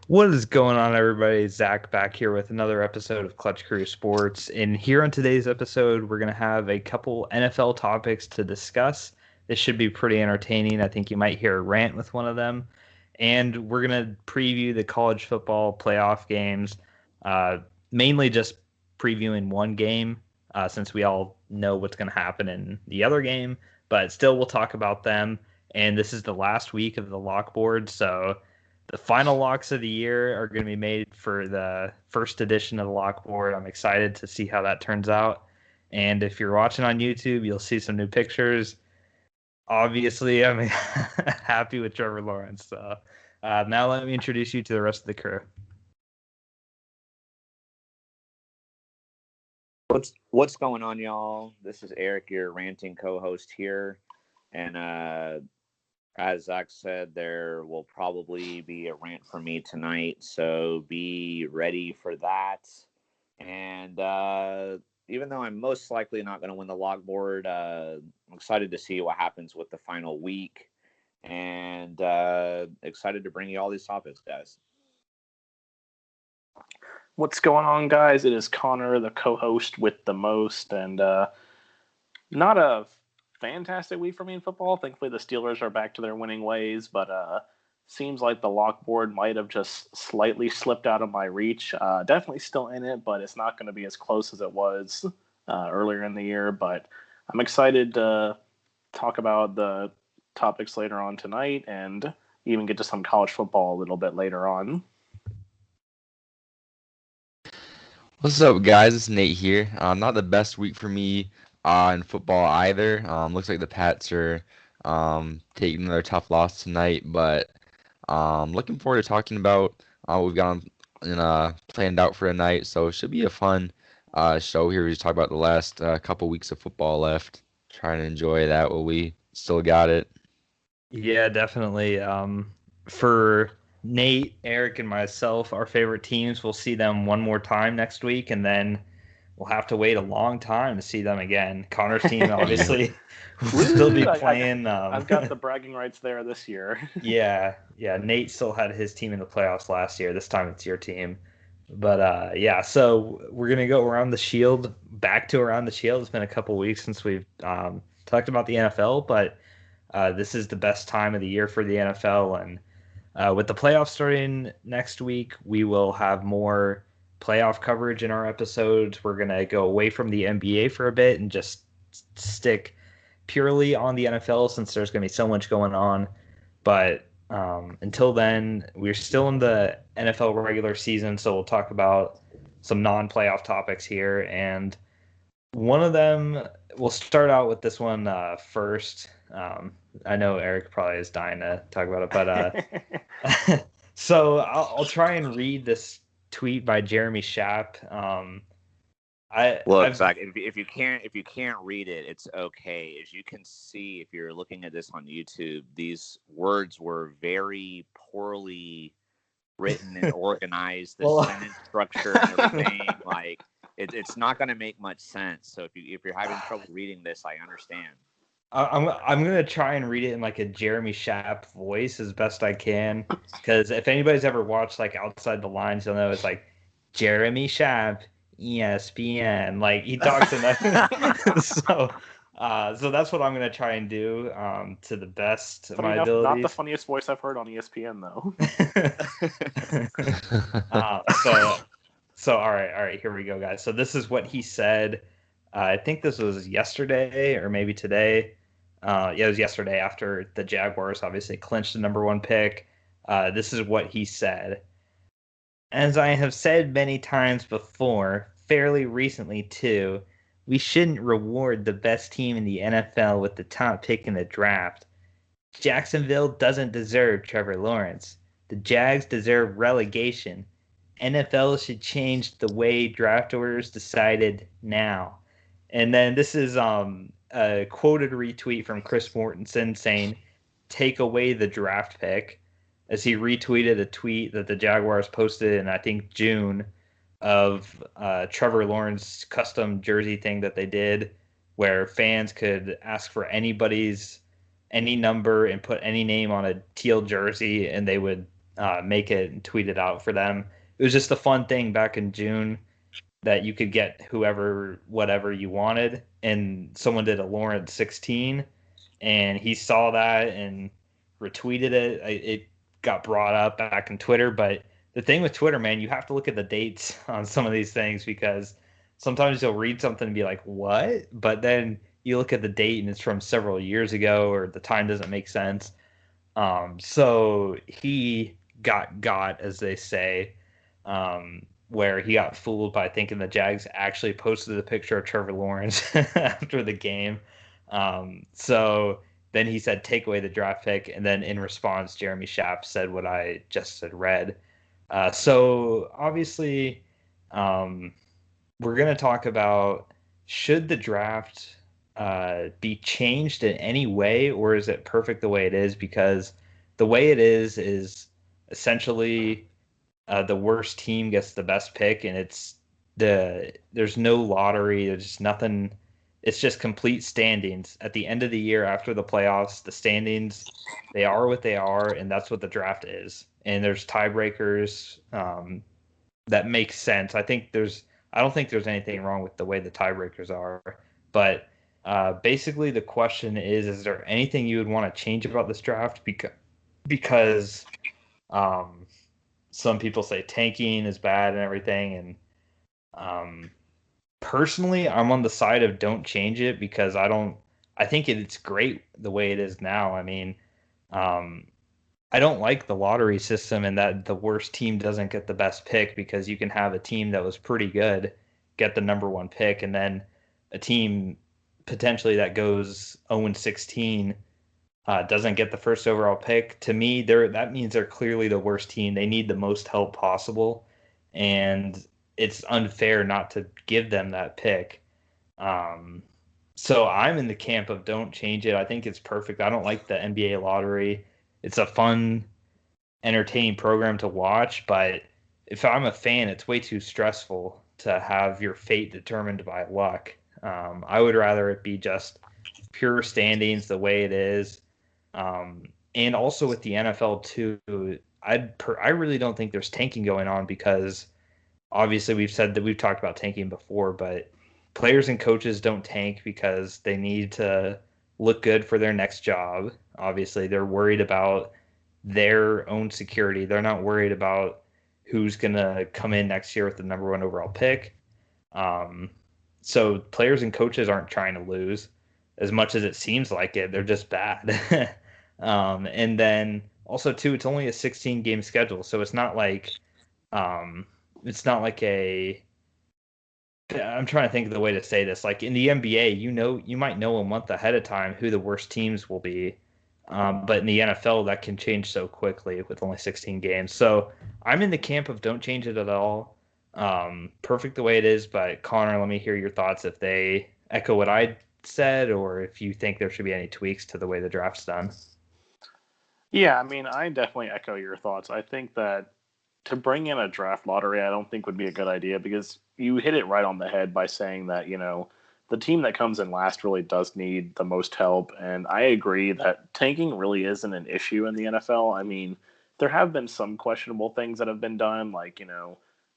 What is going on, everybody? Zach back here with another episode of Clutch Crew Sports. And here on today's episode, we're going to have a couple NFL topics to discuss. This should be pretty entertaining. I think you might hear a rant with one of them. And we're going to preview the college football playoff games, uh, mainly just previewing one game, since we all know what's going to happen in the other game. But still, we'll talk about them. And this is the last week of the Lockboard, so the final locks of the year are going to be made for the first edition of the Lockboard. I'm excited to see how that turns out. And if you're watching on YouTube, you'll see some new pictures. Obviously, I'm happy with Trevor Lawrence. So now let me introduce you to the rest of the crew. What's going on, y'all? This is Eric, your ranting co-host here, and as Zach said, there will probably be a rant from me tonight, so be ready for that. And even though I'm most likely not going to win the logboard, I'm excited to see what happens with the final week, and excited to bring you all these topics, guys. What's going on, guys? It is Connor, the co-host with the most, and not a fantastic week for me in football. Thankfully, the Steelers are back to their winning ways, but seems like the lockboard might have just slightly slipped out of my reach. Definitely still in it, but it's not going to be as close as it was earlier in the year. But I'm excited to talk about the topics later on tonight and even get to some college football a little bit later on. What's up, guys? It's Nate here. Not the best week for me in football either. Looks like the Pats are taking another tough loss tonight, but looking forward to talking about what we've got planned out for tonight. So it should be a fun show here. We just talk about the last couple weeks of football left. Trying to enjoy that while we still got it. Yeah, definitely. For Nate, Eric, and myself, our favorite teams, we'll see them one more time next week, and then we'll have to wait a long time to see them again. Connor's team, obviously, will still be playing. I've got the bragging rights there this year. Yeah. Nate still had his team in the playoffs last year. This time it's your team. But yeah, so we're gonna go around the Shield, back to around the Shield. It's been a couple weeks since we've talked about the NFL, but this is the best time of the year for the NFL, and with the playoffs starting next week, we will have more playoff coverage in our episodes. We're going to go away from the NBA for a bit and just stick purely on the NFL since there's going to be so much going on. But until then, we're still in the NFL regular season, so we'll talk about some non-playoff topics here. And one of them, we'll start out with this one first. I know Eric probably is dying to talk about it, but so I'll try and read this tweet by Jeremy Schaap. Zach, if you can't read it, it's okay. As you can see, if you're looking at this on YouTube, these words were very poorly written and organized. The sentence structure and everything, like it's not going to make much sense. So if you're having trouble reading this, I understand. I'm gonna try and read it in like a Jeremy Schaap voice as best I can, because if anybody's ever watched like Outside the Lines, you'll know it's like Jeremy Schaap, ESPN. Like he talks in that. So that's what I'm gonna try and do to the best of my abilities. Not the funniest voice I've heard on ESPN though. So all right, here we go, guys. So this is what he said. I think this was yesterday or maybe today. It was yesterday after the Jaguars obviously clinched the number one pick. This is what he said. As I have said many times before, fairly recently too, we shouldn't reward the best team in the NFL with the top pick in the draft. Jacksonville doesn't deserve Trevor Lawrence. The Jags deserve relegation. NFL should change the way draft orders decided now. And then this is a quoted retweet from Chris Mortensen saying, take away the draft pick, as he retweeted a tweet that the Jaguars posted in, I think, June of Trevor Lawrence custom jersey thing that they did where fans could ask for any number and put any name on a teal jersey and they would make it and tweet it out for them. It was just a fun thing back in June that you could get whoever, whatever you wanted. And someone did a Lawrence 16, and he saw that and retweeted it. It got brought up back in Twitter. But the thing with Twitter, man, you have to look at the dates on some of these things because sometimes you'll read something and be like, what? But then you look at the date and it's from several years ago or the time doesn't make sense. So he got, as they say, where he got fooled by thinking the Jags actually posted a picture of Trevor Lawrence after the game. So then he said, take away the draft pick. And then in response, Jeremy Schaap said what I just had read. So obviously, we're going to talk about, should the draft be changed in any way, or is it perfect the way it is? Because the way it is essentially the worst team gets the best pick, and there's no lottery, there's just nothing. It's just complete standings at the end of the year after the playoffs. The standings, they are what they are, and that's what the draft is. And there's tiebreakers that make sense. I don't think there's anything wrong with the way the tiebreakers are, but basically the question is there anything you would want to change about this draft? Because some people say tanking is bad and everything, and personally, I'm on the side of don't change it because I think it's great the way it is now. I mean, I don't like the lottery system and that the worst team doesn't get the best pick, because you can have a team that was pretty good get the number one pick, and then a team potentially that goes 0-16 doesn't get the first overall pick. To me, that means they're clearly the worst team. They need the most help possible, and it's unfair not to give them that pick. So I'm in the camp of don't change it. I think it's perfect. I don't like the NBA lottery. It's a fun, entertaining program to watch, but if I'm a fan, it's way too stressful to have your fate determined by luck. I would rather it be just pure standings the way it is. And also with the NFL too, I really don't think there's tanking going on, because obviously we've talked about tanking before, but players and coaches don't tank because they need to look good for their next job. Obviously, they're worried about their own security. They're not worried about who's going to come in next year with the number one overall pick. So players and coaches aren't trying to lose as much as it seems like it. They're just bad. And then also too, it's only a 16-game schedule, so it's not like I'm trying to think of the way to say this. Like in the NBA, you might know a month ahead of time who the worst teams will be. But in the NFL, that can change so quickly with only 16 games. So I'm in the camp of don't change it at all. Perfect the way it is. But Connor, let me hear your thoughts if they echo what I said, or if you think there should be any tweaks to the way the draft's done. Yeah, I mean, I definitely echo your thoughts. I think that to bring in a draft lottery, I don't think would be a good idea, because you hit it right on the head by saying that, the team that comes in last really does need the most help. And I agree that tanking really isn't an issue in the NFL. I mean, there have been some questionable things that have been done, like,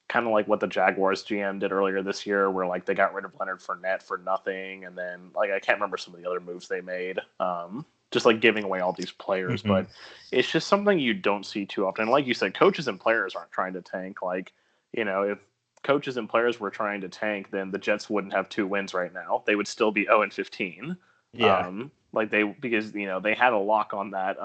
kind of like what the Jaguars GM did earlier this year, where like they got rid of Leonard Fournette for nothing. And then like, I can't remember some of the other moves they made. Just like giving away all these players, Mm-hmm. but it's just something you don't see too often. And like you said, coaches and players aren't trying to tank. Like, if coaches and players were trying to tank, then the Jets wouldn't have 2 wins right now. They would still be 0-15. Yeah. Because they had a lock on that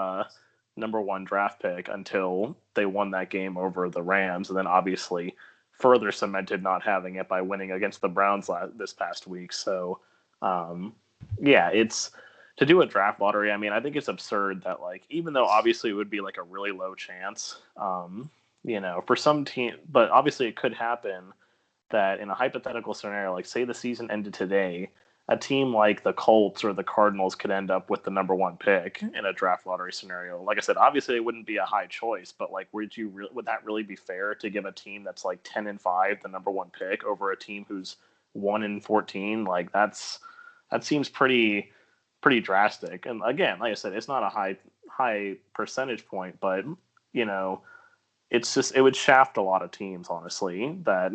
number 1 draft pick until they won that game over the Rams, and then obviously further cemented not having it by winning against the Browns this past week. So, it's to do a draft lottery. I mean, I think it's absurd that, like, even though obviously it would be like a really low chance, for some team, but obviously it could happen that in a hypothetical scenario, like say the season ended today, a team like the Colts or the Cardinals could end up with the number 1 pick in a draft lottery scenario. Like I said, obviously it wouldn't be a high choice, but like, would that really be fair to give a team that's like 10-5 the number 1 pick over a team who's 1-14? Like that seems pretty drastic. And again, like I said, it's not a high percentage point, but it would shaft a lot of teams, honestly. That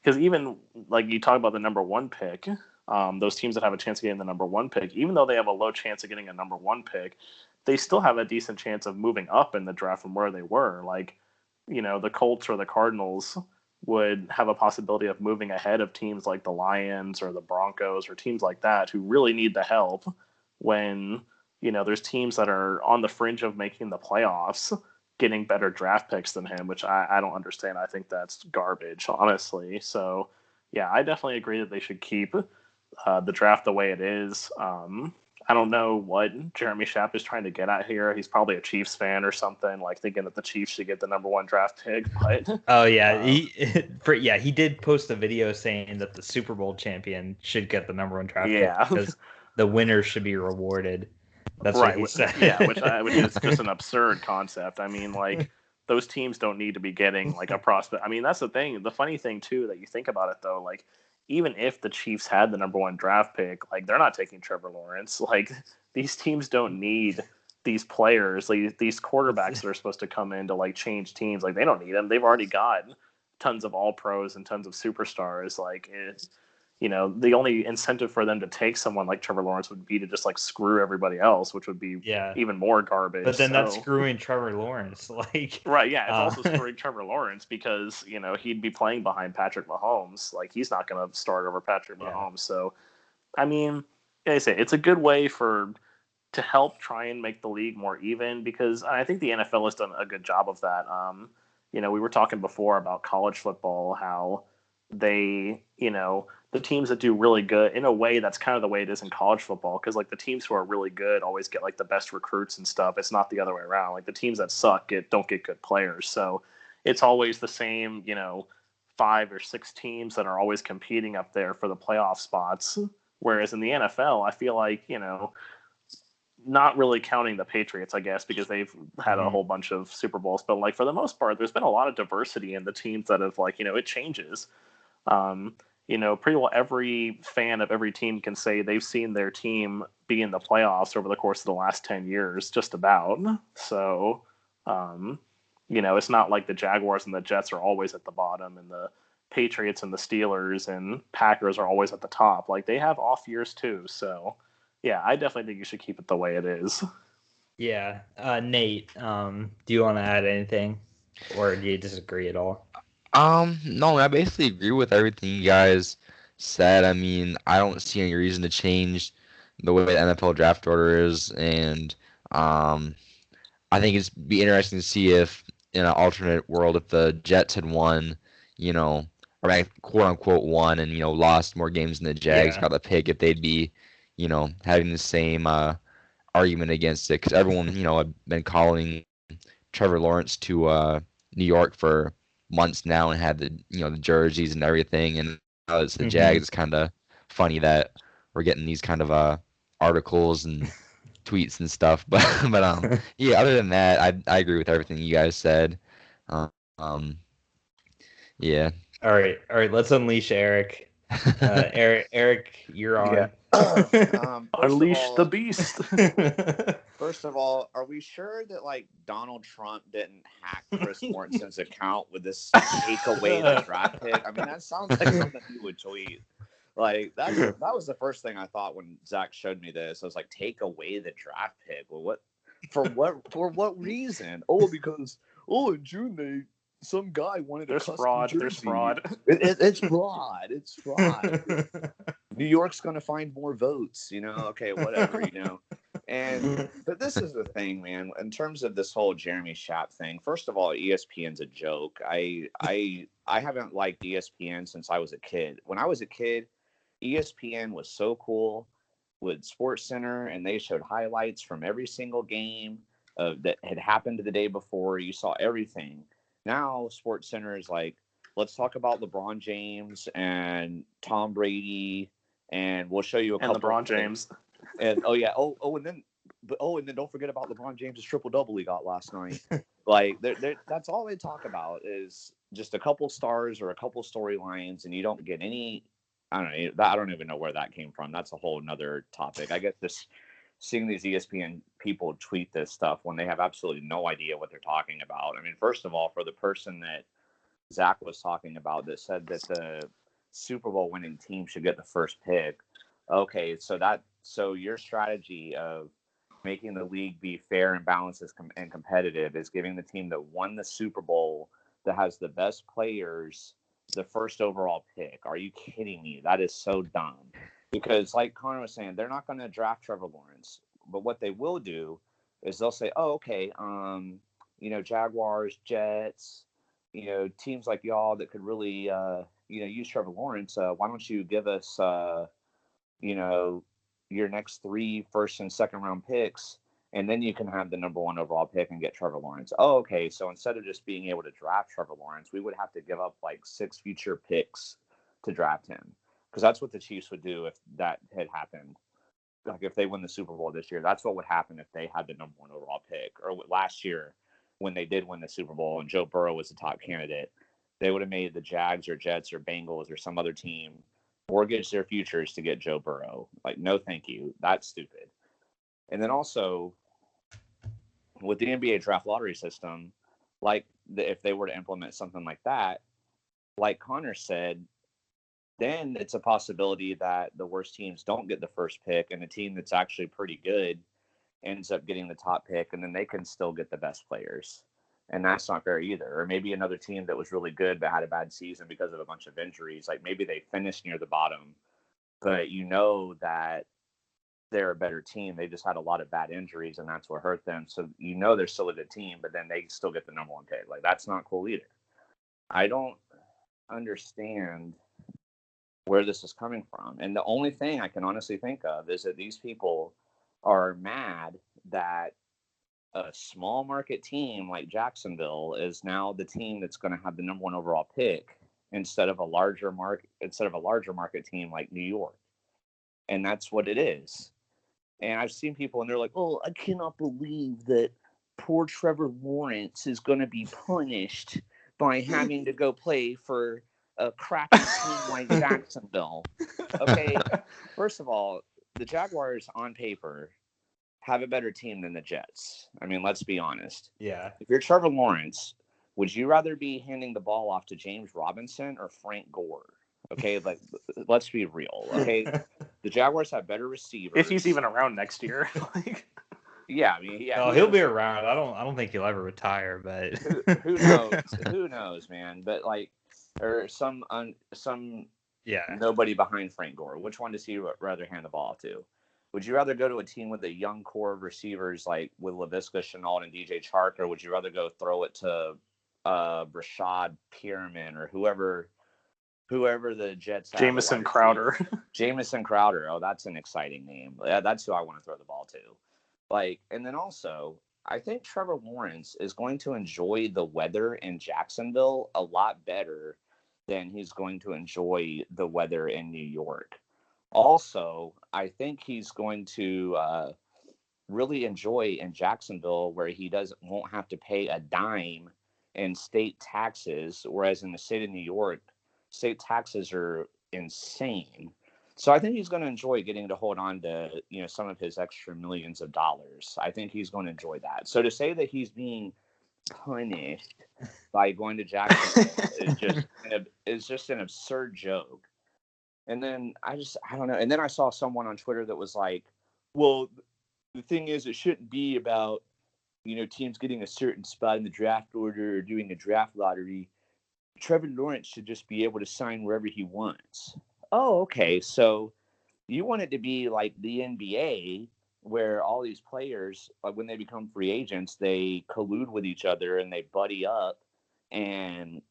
because even like you talk about the number one pick, those teams that have a chance of getting the number one pick, even though they have a low chance of getting a number one pick, they still have a decent chance of moving up in the draft from where they were. Like, the Colts or the Cardinals would have a possibility of moving ahead of teams like the Lions or the Broncos or teams like that who really need the help when, there's teams that are on the fringe of making the playoffs getting better draft picks than him, which I don't understand. I think that's garbage, honestly. So, yeah, I definitely agree that they should keep the draft the way it is. I don't know what Jeremy Schaap is trying to get at here. He's probably a Chiefs fan or something, like thinking that the Chiefs should get the number one draft pick. But oh yeah, he did post a video saying that the Super Bowl champion should get the number one draft pick because the winner should be rewarded. That's right. What he said. Yeah, which is just an absurd concept. I mean, like those teams don't need to be getting like a prospect. I mean, that's the thing. The funny thing too that you think about it though, like even if the Chiefs had the number one draft pick, like they're not taking Trevor Lawrence. Like these teams don't need these players, like these quarterbacks that are supposed to come in to like change teams. Like they don't need them. They've already got tons of all pros and tons of superstars. Like the only incentive for them to take someone like Trevor Lawrence would be to just like screw everybody else, which would be even more garbage. But then that's screwing Trevor Lawrence, like right? Yeah, it's also screwing Trevor Lawrence because he'd be playing behind Patrick Mahomes. Like he's not going to start over Patrick Mahomes. So, I mean, like I say, it's a good way to help try and make the league more even because I think the NFL has done a good job of that. We were talking before about college football, how they, the teams that do really good, in a way, that's kind of the way it is in college football. Because like the teams who are really good always get like the best recruits and stuff. It's not the other way around. Like the teams that suck don't get good players. So it's always the same, 5 or 6 teams that are always competing up there for the playoff spots. Whereas in the NFL, I feel like, not really counting the Patriots, I guess, because they've had a whole bunch of Super Bowls. But like for the most part, there's been a lot of diversity in the teams that have like, it changes. Pretty well every fan of every team can say they've seen their team be in the playoffs over the course of the last 10 years, just about. So, it's not like the Jaguars and the Jets are always at the bottom and the Patriots and the Steelers and Packers are always at the top. Like they have off years too. So, yeah, I definitely think you should keep it the way it is. Yeah. Nate, do you want to add anything or do you disagree at all? No, I basically agree with everything you guys said. I mean, I don't see any reason to change the way the NFL draft order is, and I think it'd be interesting to see if, in an alternate world, if the Jets had won, or quote unquote won, and lost more games than the Jags got the pick, if they'd be, having the same argument against it, because everyone, had been calling Trevor Lawrence to New York for months now and had the the jerseys and everything, and it's the Jags. It's kind of funny that we're getting these kind of articles and tweets and stuff, but yeah, other than that, I agree with everything you guys said. Yeah. All right, let's unleash Eric. Eric, you're on. Unleash the beast. First of all, are we sure that like Donald Trump didn't hack Chris Mortensen's account with this take away the draft pick? I mean, that sounds like something he would tweet. Like that was the first thing I thought when Zach showed me this. I was like, take away the draft pick. Well, for what reason? Oh, because in June some guy wanted There's fraud. There's fraud. It's fraud. It's fraud. New York's going to find more votes, Okay, whatever, But this is the thing, man. In terms of this whole Jeremy Schaap thing, first of all, ESPN's a joke. I haven't liked ESPN since I was a kid. When I was a kid, ESPN was so cool with SportsCenter, and they showed highlights from every single game that had happened the day before. You saw everything. Now SportsCenter is like, let's talk about LeBron James and Tom Brady, and we'll show you a couple. And LeBron James. And and then don't forget about LeBron James' triple-double he got last night. Like that's all they talk about is just a couple stars or a couple storylines, and you don't get any. I don't know. I don't even know where that came from. That's a whole nother topic. I guess seeing these ESPN people tweet this stuff when they have absolutely no idea what they're talking about. I mean, first of all, for the person that Zach was talking about that said that the Super Bowl winning team should get the first pick. Okay, so your strategy of making the league be fair and balanced and competitive is giving the team that won the Super Bowl that has the best players the first overall pick. Are you kidding me? That is so dumb. Because like Connor was saying, they're not going to draft Trevor Lawrence. But what they will do is they'll say, oh, okay, Jaguars, Jets, teams like y'all that could really, use Trevor Lawrence. Why don't you give us, your next 3 first and second round picks, and then you can have the number 1 overall pick and get Trevor Lawrence. Oh, okay. So instead of just being able to draft Trevor Lawrence, we would have to give up like 6 future picks to draft him. Because that's what the Chiefs would do if that had happened. Like if they win the Super Bowl this year, that's what would happen if they had the number 1 overall pick. Or last year when they did win the Super Bowl and Joe Burrow was the top candidate, they would have made the Jags or Jets or Bengals or some other team mortgage their futures to get Joe Burrow. Like, no, thank you. That's stupid. And then also with the NBA draft lottery system, if they were to implement something like that, like Connor said, then it's a possibility that the worst teams don't get the first pick and a team that's actually pretty good ends up getting the top pick, and then they can still get the best players. And that's not fair either. Or maybe another team that was really good but had a bad season because of a bunch of injuries. Like maybe they finished near the bottom, but that they're a better team. They just had a lot of bad injuries, and that's what hurt them. So they're still a good team, but then they still get the number 1 pick. Like that's not cool either. I don't understand where this is coming from. And the only thing I can honestly think of is that these people are mad that a small market team like Jacksonville is now the team that's going to have the number 1 overall pick instead of a larger market team like New York. And that's what it is. And I've seen people and they're like, "Oh, I cannot believe that poor Trevor Lawrence is going to be punished by having to go play for a crappy team like Jacksonville." Okay, first of all, the Jaguars on paper have a better team than the Jets. I mean, let's be honest. Yeah. If you're Trevor Lawrence, would you rather be handing the ball off to James Robinson or Frank Gore? Okay, like let's be real. Okay, the Jaguars have better receivers. If he's even around next year, Yeah, I mean, yeah. Oh, he'll be around. I don't think he'll ever retire, but who knows? Who knows, man? But or some nobody behind Frank Gore. Which one does he rather hand the ball to? Would you rather go to a team with a young core of receivers like with LaVisca Chenault and DJ Chark, or would you rather go throw it to Rashad Perriman or whoever the Jets have? Jamison Crowder. Jamison Crowder. Oh, that's an exciting name. Yeah, that's who I want to throw the ball to. And then also, I think Trevor Lawrence is going to enjoy the weather in Jacksonville a lot better than he's going to enjoy the weather in New York. Also, I think he's going to really enjoy in Jacksonville where he won't have to pay a dime in state taxes, whereas in the state of New York, state taxes are insane. So I think he's going to enjoy getting to hold on to, some of his extra millions of dollars. I think he's going to enjoy that. So to say that he's being punished by going to Jacksonville is just an absurd joke. And then I don't know. And then I saw someone on Twitter that was like, well, the thing is, it shouldn't be about, teams getting a certain spot in the draft order or doing a draft lottery. Trevor Lawrence should just be able to sign wherever he wants. Oh, okay. So you want it to be like the NBA where all these players, like when they become free agents, they collude with each other and they buddy up and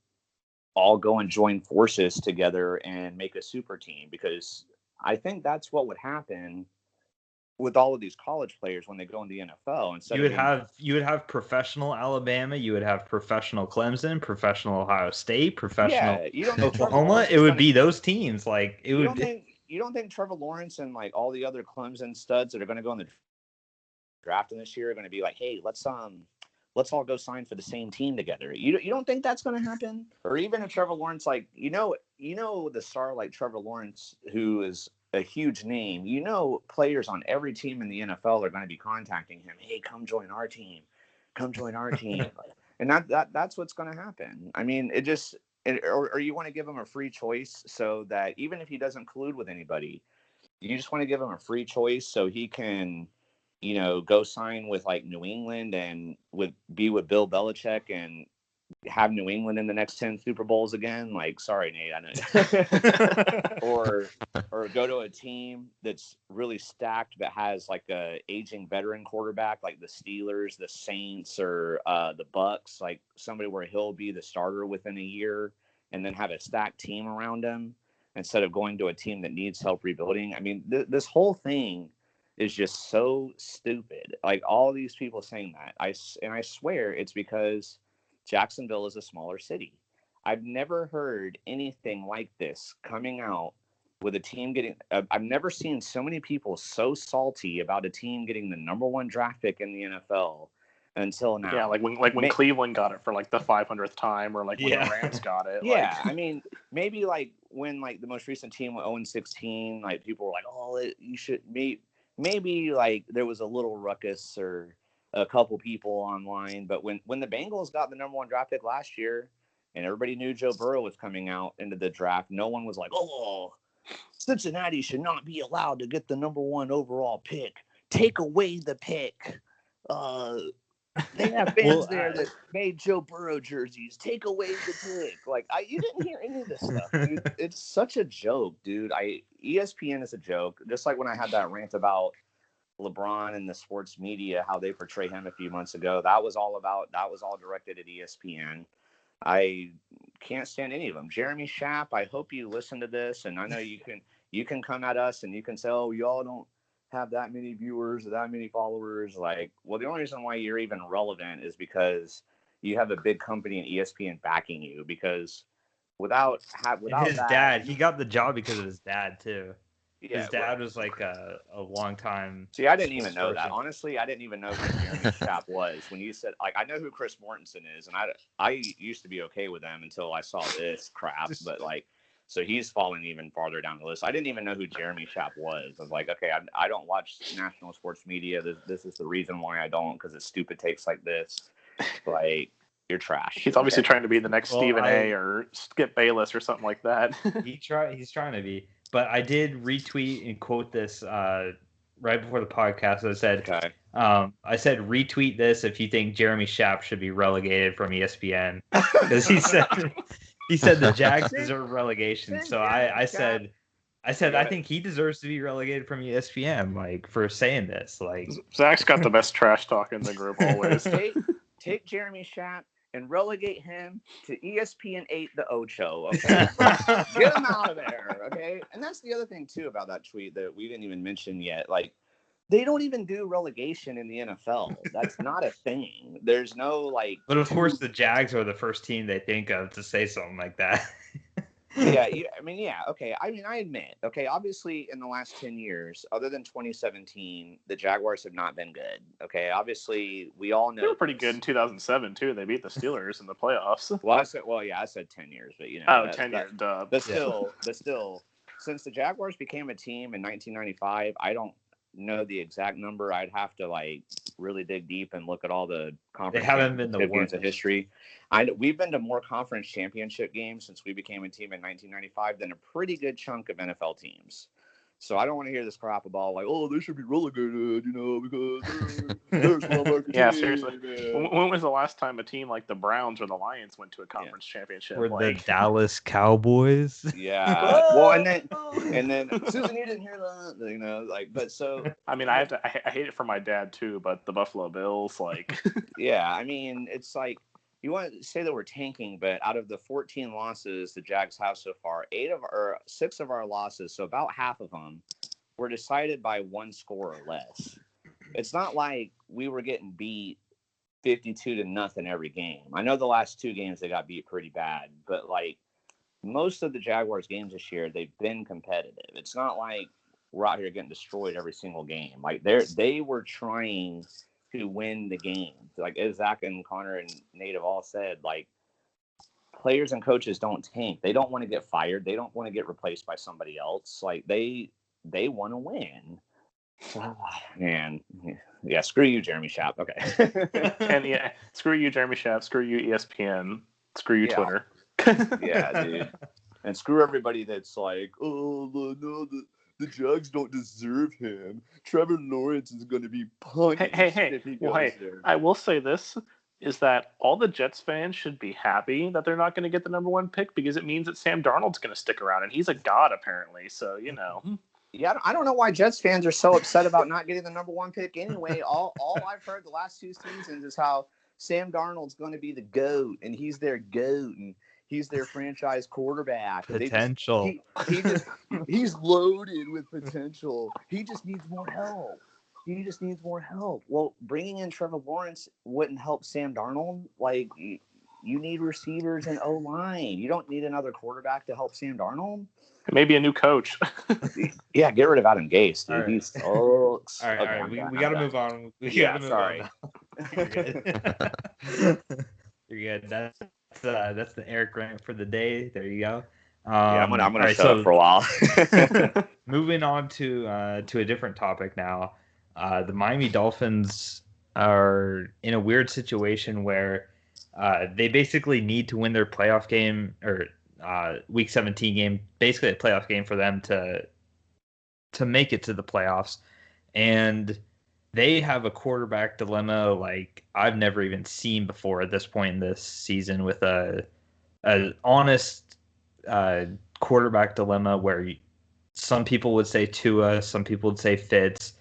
all go and join forces together and make a super team, because I think that's what would happen with all of these college players when they go in the NFL. You would have professional Alabama, you would have professional Clemson, professional Ohio State, professional Oklahoma. It would be those teams. You don't think Trevor Lawrence and all the other Clemson studs that are going to go in the draft this year are going to be like, hey, let's all go sign for the same team together? You don't think that's going to happen? Or even if Trevor Lawrence, the star like Trevor Lawrence, who is a huge name, players on every team in the NFL are going to be contacting him. Hey, come join our team. Come join our team. And that's what's going to happen. I mean, or you want to give him a free choice so that even if he doesn't collude with anybody, you just want to give him a free choice so he can, go sign with like New England and be with Bill Belichick and have New England in the next 10 Super Bowls again. Like, sorry, Nate, I know. or go to a team that's really stacked but has like a aging veteran quarterback, like the Steelers, the Saints, or the Bucks, like somebody where he'll be the starter within a year and then have a stacked team around him instead of going to a team that needs help rebuilding. I mean, this whole thing is just so stupid. Like all these people saying that, I swear it's because Jacksonville is a smaller city. I've never heard anything like this coming out with a team getting. I've never seen so many people so salty about a team getting the number 1 draft pick in the NFL until now. Yeah, like when Cleveland got it for like the 500th time, or like when the Rams got it. Yeah, I mean, maybe like when like the most recent team went 0-16, like people were like, "Oh, you should maybe like there was a little ruckus or a couple people online." But when the Bengals got the number 1 draft pick last year and everybody knew Joe Burrow was coming out into the draft, no one was like, "Oh, Cincinnati should not be allowed to get the number 1 overall pick. Take away the pick. They have fans there that made Joe Burrow jerseys. Take away the pick." Like, you didn't hear any of this stuff, dude. It's such a joke, dude. ESPN is a joke. Just like when I had that rant about LeBron and the sports media, how they portray him a few months ago. That was all directed at ESPN. I can't stand any of them. Jeremy Schaap, I hope you listen to this, and I know you can come at us and you can say, "Oh, y'all don't have that many viewers or that many followers." Like, well, the only reason why you're even relevant is because you have a big company and ESPN backing you. Because without his dad, he got the job because of his dad too. Yeah, his dad was like a long time. See, I didn't even know that. Honestly, I didn't even know who Jeremy Schaap was. When you said, like, I know who Chris Mortensen is, and I used to be okay with them until I saw this crap. But like, so he's falling even farther down the list. I didn't even know who Jeremy Schaap was. I was like, okay, I don't watch national sports media. This is the reason why I don't, because it's stupid takes like this. Like, you're trash. He's obviously trying to be the next Stephen A. or Skip Bayless or something like that. He's trying to be. But I did retweet and quote this right before the podcast. I said, okay. I said retweet this if you think Jeremy Schaap should be relegated from ESPN, because he said the Jags deserve relegation. So I said I think he deserves to be relegated from ESPN, like, for saying this. Like, Zach's got the best trash talk in the group always. Take Jeremy Schaap and relegate him to ESPN 8 the Ocho, okay? Get him out of there, okay? And that's the other thing, too, about that tweet that we didn't even mention yet. Like, they don't even do relegation in the NFL. That's not a thing. There's no, like... But, of course, the Jags are the first team they think of to say something like that. Yeah, okay. I mean, I admit, okay, obviously in the last 10 years, other than 2017, the Jaguars have not been good, okay? Obviously, we all know... They were pretty good in 2007, too. They beat the Steelers in the playoffs. I said 10 years, but, you know... 10 years, duh. But still, since the Jaguars became a team in 1995, I don't know the exact number. I'd have to, like, really dig deep and look at all the conference games of history. We've been to more conference championship games since we became a team in 1995 than a pretty good chunk of NFL teams. So I don't want to hear this crap about, like, oh, they should be relegated, you know, because they're small. Yeah, seriously. When was the last time a team like the Browns or the Lions went to a conference championship? Or the Dallas Cowboys? Yeah. Well, and then Susan, you didn't hear that, you know, like, but so. I mean, I hate it for my dad too, but the Buffalo Bills, like. Yeah, I mean, it's like, you want to say that we're tanking, but out of the 14 losses the Jags have so far, 6 of our losses, so about half of them, were decided by one score or less. It's not like we were getting beat 52-0 every game. I know the last 2 games they got beat pretty bad, but like most of the Jaguars games this year, they've been competitive. It's not like we're out here getting destroyed every single game. Like they were trying to win the game. Like as Zach and Connor and Nate have all said, like, players and coaches don't tank. They don't want to get fired. They don't want to get replaced by somebody else. Like they they want to win. And yeah, screw you, Jeremy Schaap. Okay. And yeah, screw you, Jeremy Schaap. Screw you, ESPN. Screw you, Twitter. Yeah, dude. And screw everybody that's like, oh, no, the Jags don't deserve him. Trevor Lawrence is going to be punished if he goes there. I will say this, is that all the Jets fans should be happy that they're not going to get the number 1 pick, because it means that Sam Darnold's going to stick around, and he's a god, apparently. So, you know. Yeah, I don't know why Jets fans are so upset about not getting the number 1 pick anyway. All I've heard the last 2 seasons is how Sam Darnold's going to be the GOAT, and he's their GOAT, and he's their franchise quarterback. Potential. He's loaded with potential. He just needs more help. Well, bringing in Trevor Lawrence wouldn't help Sam Darnold. Like, you need receivers and O-line. You don't need another quarterback to help Sam Darnold. Maybe a new coach. Yeah, get rid of Adam Gase, dude. All right. He sucks. All right. We got to move on. Sorry. You're good. You're good. That's the Eric rant for the day. There you go. I'm gonna shut up for a while. Moving on to a different topic now. The Miami Dolphins are in a weird situation where they basically need to win their playoff game, or Week 17 game, basically a playoff game for them to make it to the playoffs, and they have a quarterback dilemma like I've never even seen before at this point in this season, with a honest quarterback dilemma where some people would say Tua, some people would say Fitz,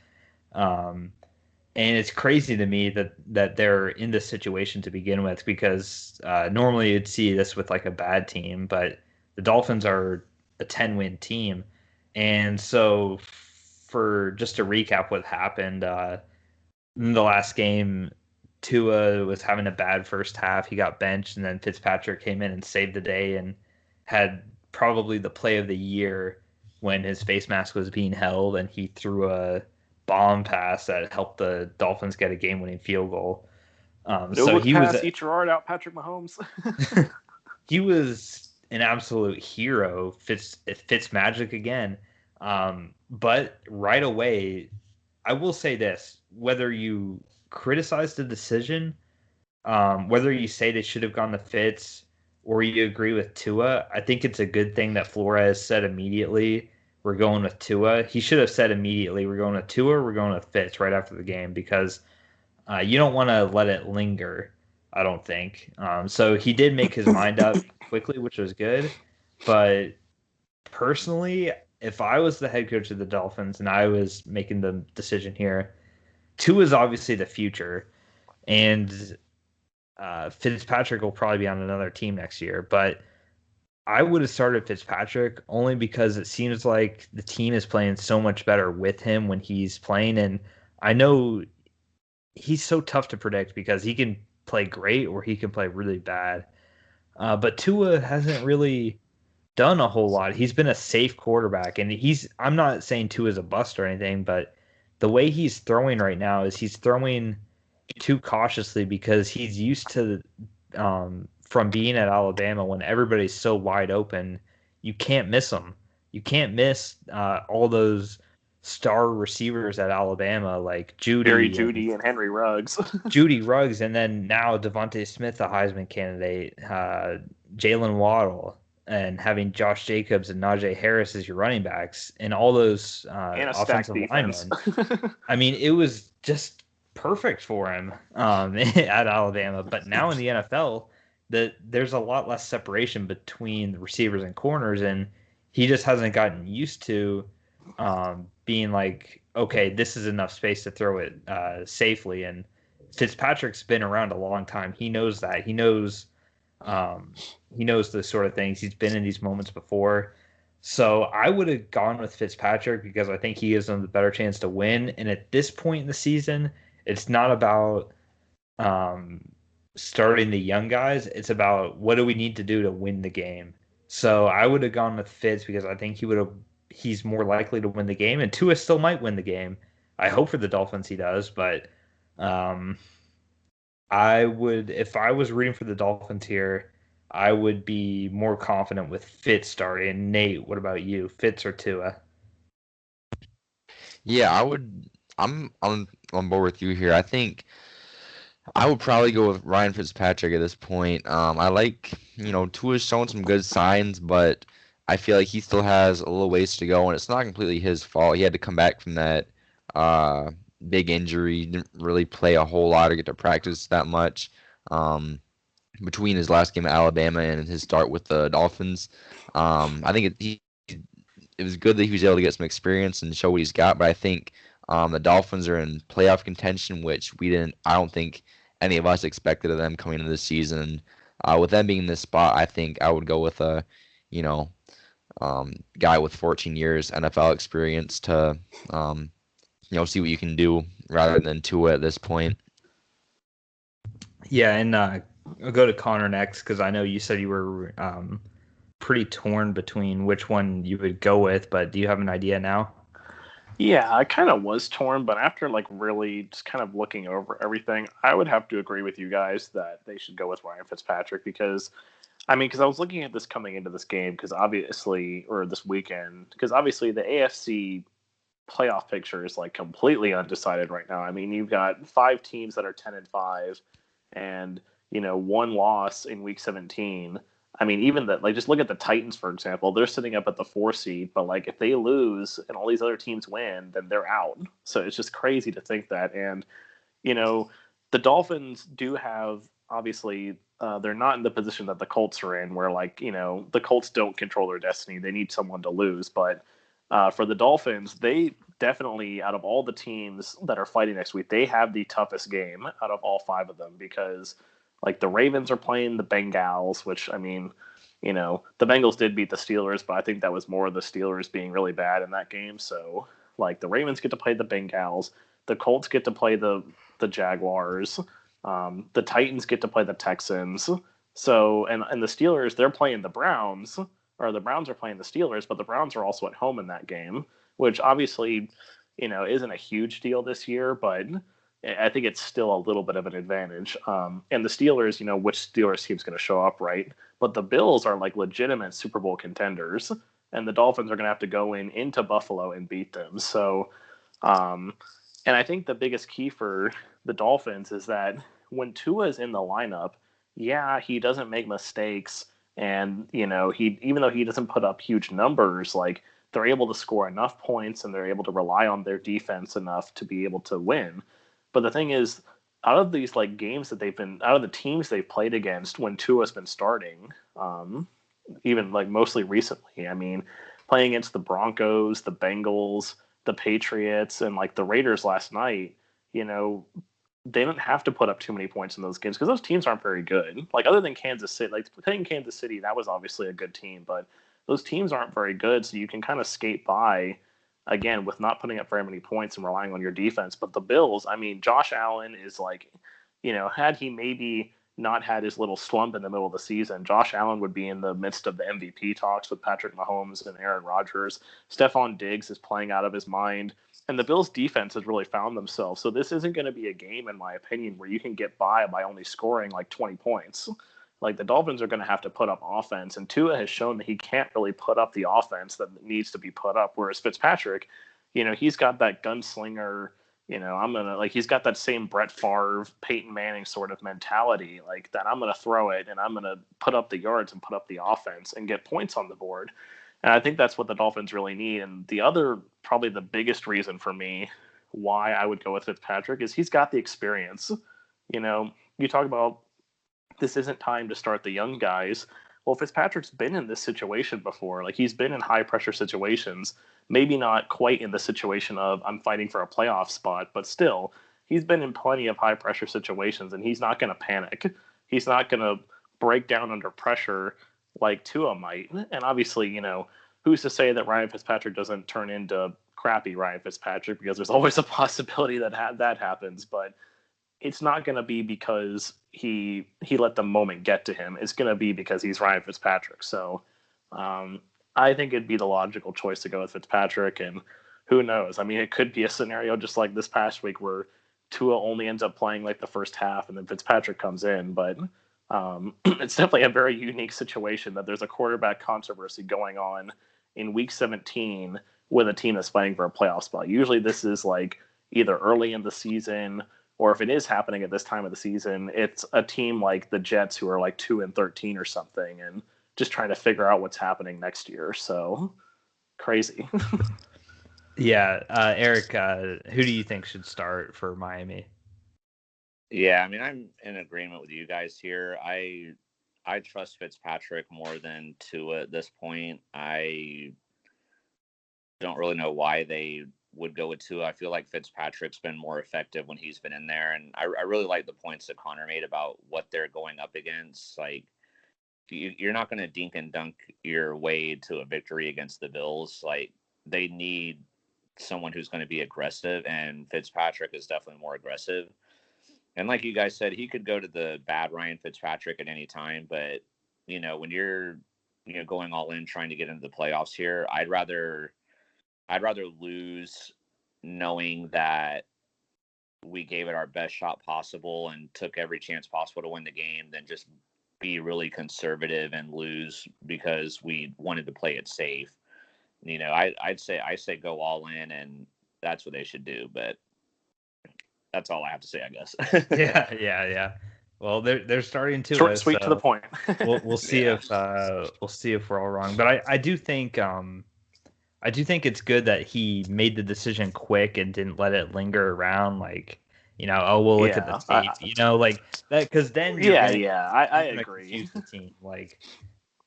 and it's crazy to me that they're in this situation to begin with, because normally you'd see this with like a bad team, but the Dolphins are a 10-win team. And so for just to recap what happened, in the last game, Tua was having a bad first half. He got benched, and then Fitzpatrick came in and saved the day and had probably the play of the year when his face mask was being held, and he threw a bomb pass that helped the Dolphins get a game-winning field goal. So he was each Gerard out Patrick Mahomes. He was an absolute hero. Fitz magic again. But right away, I will say this: whether you criticize the decision, whether you say they should have gone to Fitz, or you agree with Tua, I think it's a good thing that Flores said immediately, we're going with Tua. He should have said immediately, we're going with Tua, we're going with Fitz right after the game, because you don't want to let it linger, I don't think. So he did make his mind up quickly, which was good. But personally, if I was the head coach of the Dolphins and I was making the decision here, Tua is obviously the future, and Fitzpatrick will probably be on another team next year. But I would have started Fitzpatrick only because it seems like the team is playing so much better with him when he's playing. And I know he's so tough to predict because he can play great or he can play really bad. But Tua hasn't really done a whole lot. He's been a safe quarterback, and I'm not saying Tua's a bust or anything, but the way he's throwing right now is he's throwing too cautiously because he's used to from being at Alabama when everybody's so wide open, you can't miss them. You can't miss all those star receivers at Alabama like Judy and Henry Ruggs. Judy Ruggs, and then now Devontae Smith, a Heisman candidate, Jalen Waddle, and having Josh Jacobs and Najee Harris as your running backs, and all those offensive linemen. I mean, it was just perfect for him at Alabama. But now in the NFL, there's a lot less separation between the receivers and corners, and he just hasn't gotten used to being like, okay, this is enough space to throw it safely. And Fitzpatrick's been around a long time. He knows that. He knows the sort of things. He's been in these moments before. So I would have gone with Fitzpatrick because I think he gives them the better chance to win. And at this point in the season, it's not about starting the young guys. It's about what do we need to do to win the game. So I would have gone with Fitz because I think he's more likely to win the game, and Tua still might win the game. I hope for the Dolphins he does, but I would, if I was rooting for the Dolphins here, I would be more confident with Fitz starting. Nate, what about you? Fitz or Tua? Yeah, I'm on board with you here. I think I would probably go with Ryan Fitzpatrick at this point. I like, Tua's shown some good signs, but I feel like he still has a little ways to go, and it's not completely his fault. He had to come back from that uh, big injury. Didn't really play a whole lot or get to practice that much between his last game at Alabama and his start with the Dolphins. I think it was good that he was able to get some experience and show what he's got, but I think the Dolphins are in playoff contention, which I don't think any of us expected of them coming into this season. With them being in this spot, I think I would go with a, you know, guy with 14 years NFL experience to, see what you can do rather than Tua at this point. Yeah, and I'll go to Connor next because I know you said you were pretty torn between which one you would go with, but do you have an idea now? Yeah, I kind of was torn, but after really just kind of looking over everything, I would have to agree with you guys that they should go with Ryan Fitzpatrick because I was looking at this coming into this game or this weekend, because obviously the AFC playoff picture is completely undecided right now. I mean, you've got 5 teams that are 10-5 and, one loss in week 17. I mean, even that, just look at the Titans, for example. They're sitting up at the 4 seed, but if they lose and all these other teams win, then they're out. So it's just crazy to think that. And, the Dolphins do have, obviously, they're not in the position that the Colts are in, where the Colts don't control their destiny. They need someone to lose. But for the Dolphins, they definitely, out of all the teams that are fighting next week, they have the toughest game out of all 5 of them because the Ravens are playing the Bengals, which I mean, the Bengals did beat the Steelers, but I think that was more of the Steelers being really bad in that game. So the Ravens get to play the Bengals, the Colts get to play the Jaguars, the Titans get to play the Texans. So and the Steelers, they're playing the Browns, or the Browns are playing the Steelers, but the Browns are also at home in that game, which obviously, isn't a huge deal this year, but I think it's still a little bit of an advantage. And the Steelers, which Steelers team's going to show up, right? But the Bills are legitimate Super Bowl contenders, and the Dolphins are going to have to go into Buffalo and beat them. So, and I think the biggest key for the Dolphins is that when Tua is in the lineup, yeah, he doesn't make mistakes, and he, even though he doesn't put up huge numbers, they're able to score enough points and they're able to rely on their defense enough to be able to win. But the thing is, out of these games that out of the teams they've played against when Tua's been starting, even mostly recently, I mean, playing against the Broncos, the Bengals, the Patriots, and the Raiders last night, they don't have to put up too many points in those games because those teams aren't very good. Other than Kansas City, playing Kansas City, that was obviously a good team, but those teams aren't very good, so you can kind of skate by again with not putting up very many points and relying on your defense. But the Bills, I mean, Josh Allen is had he maybe not had his little slump in the middle of the season, Josh Allen would be in the midst of the MVP talks with Patrick Mahomes and Aaron Rodgers. Stephon Diggs is playing out of his mind. And the Bills' defense has really found themselves. So this isn't going to be a game, in my opinion, where you can get by only scoring 20 points. The Dolphins are going to have to put up offense, and Tua has shown that he can't really put up the offense that needs to be put up. Whereas Fitzpatrick, he's got that gunslinger, he's got that same Brett Favre, Peyton Manning sort of mentality, that I'm going to throw it and I'm going to put up the yards and put up the offense and get points on the board. And I think that's what the Dolphins really need. And the other, probably the biggest reason for me why I would go with Fitzpatrick is he's got the experience. You talk about this isn't time to start the young guys. Well, Fitzpatrick's been in this situation before. He's been in high pressure situations, maybe not quite in the situation of I'm fighting for a playoff spot, but still, he's been in plenty of high pressure situations, and he's not going to panic. He's not going to break down under pressure like Tua might. And obviously, who's to say that Ryan Fitzpatrick doesn't turn into crappy Ryan Fitzpatrick, because there's always a possibility that that happens, but it's not going to be because he let the moment get to him. It's going to be because he's Ryan Fitzpatrick. So I think it'd be the logical choice to go with Fitzpatrick. And who knows? I mean, it could be a scenario just like this past week where Tua only ends up playing the first half and then Fitzpatrick comes in. But it's definitely a very unique situation that there's a quarterback controversy going on in week 17 with a team that's fighting for a playoff spot. Usually this is like either early in the season, or if it is happening at this time of the season, it's a team like the Jets who are like 2-13 or something and just trying to figure out what's happening next year. So crazy. Yeah, Eric, who do you think should start for Miami? Yeah, I mean, I'm in agreement with you guys here. I trust Fitzpatrick more than Tua at this point. I don't really know why they would go with Tua. I feel like Fitzpatrick's been more effective when he's been in there, and I really like the points that Connor made about what they're going up against. Like, you're not going to dink and dunk your way to a victory against the Bills. Like, they need someone who's going to be aggressive, and Fitzpatrick is definitely more aggressive. And like you guys said, he could go to the bad Ryan Fitzpatrick at any time. But, when you're, going all in trying to get into the playoffs here, I'd rather lose knowing that we gave it our best shot possible and took every chance possible to win the game than just be really conservative and lose because we wanted to play it safe. I say go all in, and that's what they should do. But that's all I have to say, I guess. Yeah. Well, they're starting to short, sweet, to the point. we'll see if we're all wrong, but I do think it's good that he made the decision quick and didn't let it linger around. Like, we'll look at the tape, like that, because then I agree. Confuse the team, like.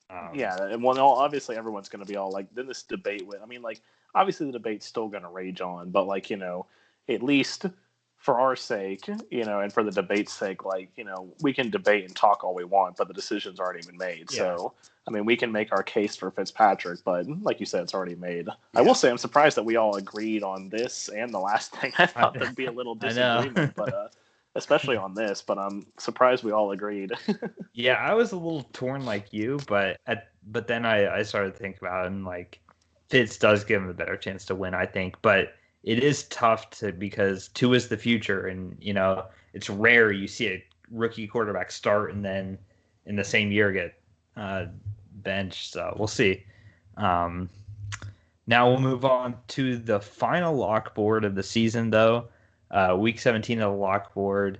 And obviously everyone's going to be all like, then this debate with. I mean, like, obviously the debate's still going to rage on, but like, at least for our sake, and for the debate's sake, like, we can debate and talk all we want, but the decision's already been made. Yeah. So, I mean, we can make our case for Fitzpatrick, but like you said, it's already made. Yeah. I will say I'm surprised that we all agreed on this and the last thing. I thought there'd be a little disagreement, but especially on this, but I'm surprised we all agreed. Yeah, I was a little torn like you, but then I started to think about it, and like Fitz does give him a better chance to win, I think, but it is tough because Tua is the future, and it's rare you see a rookie quarterback start and then in the same year get benched. So we'll see. Now we'll move on to the final lockboard of the season, though. Week 17 of the lockboard,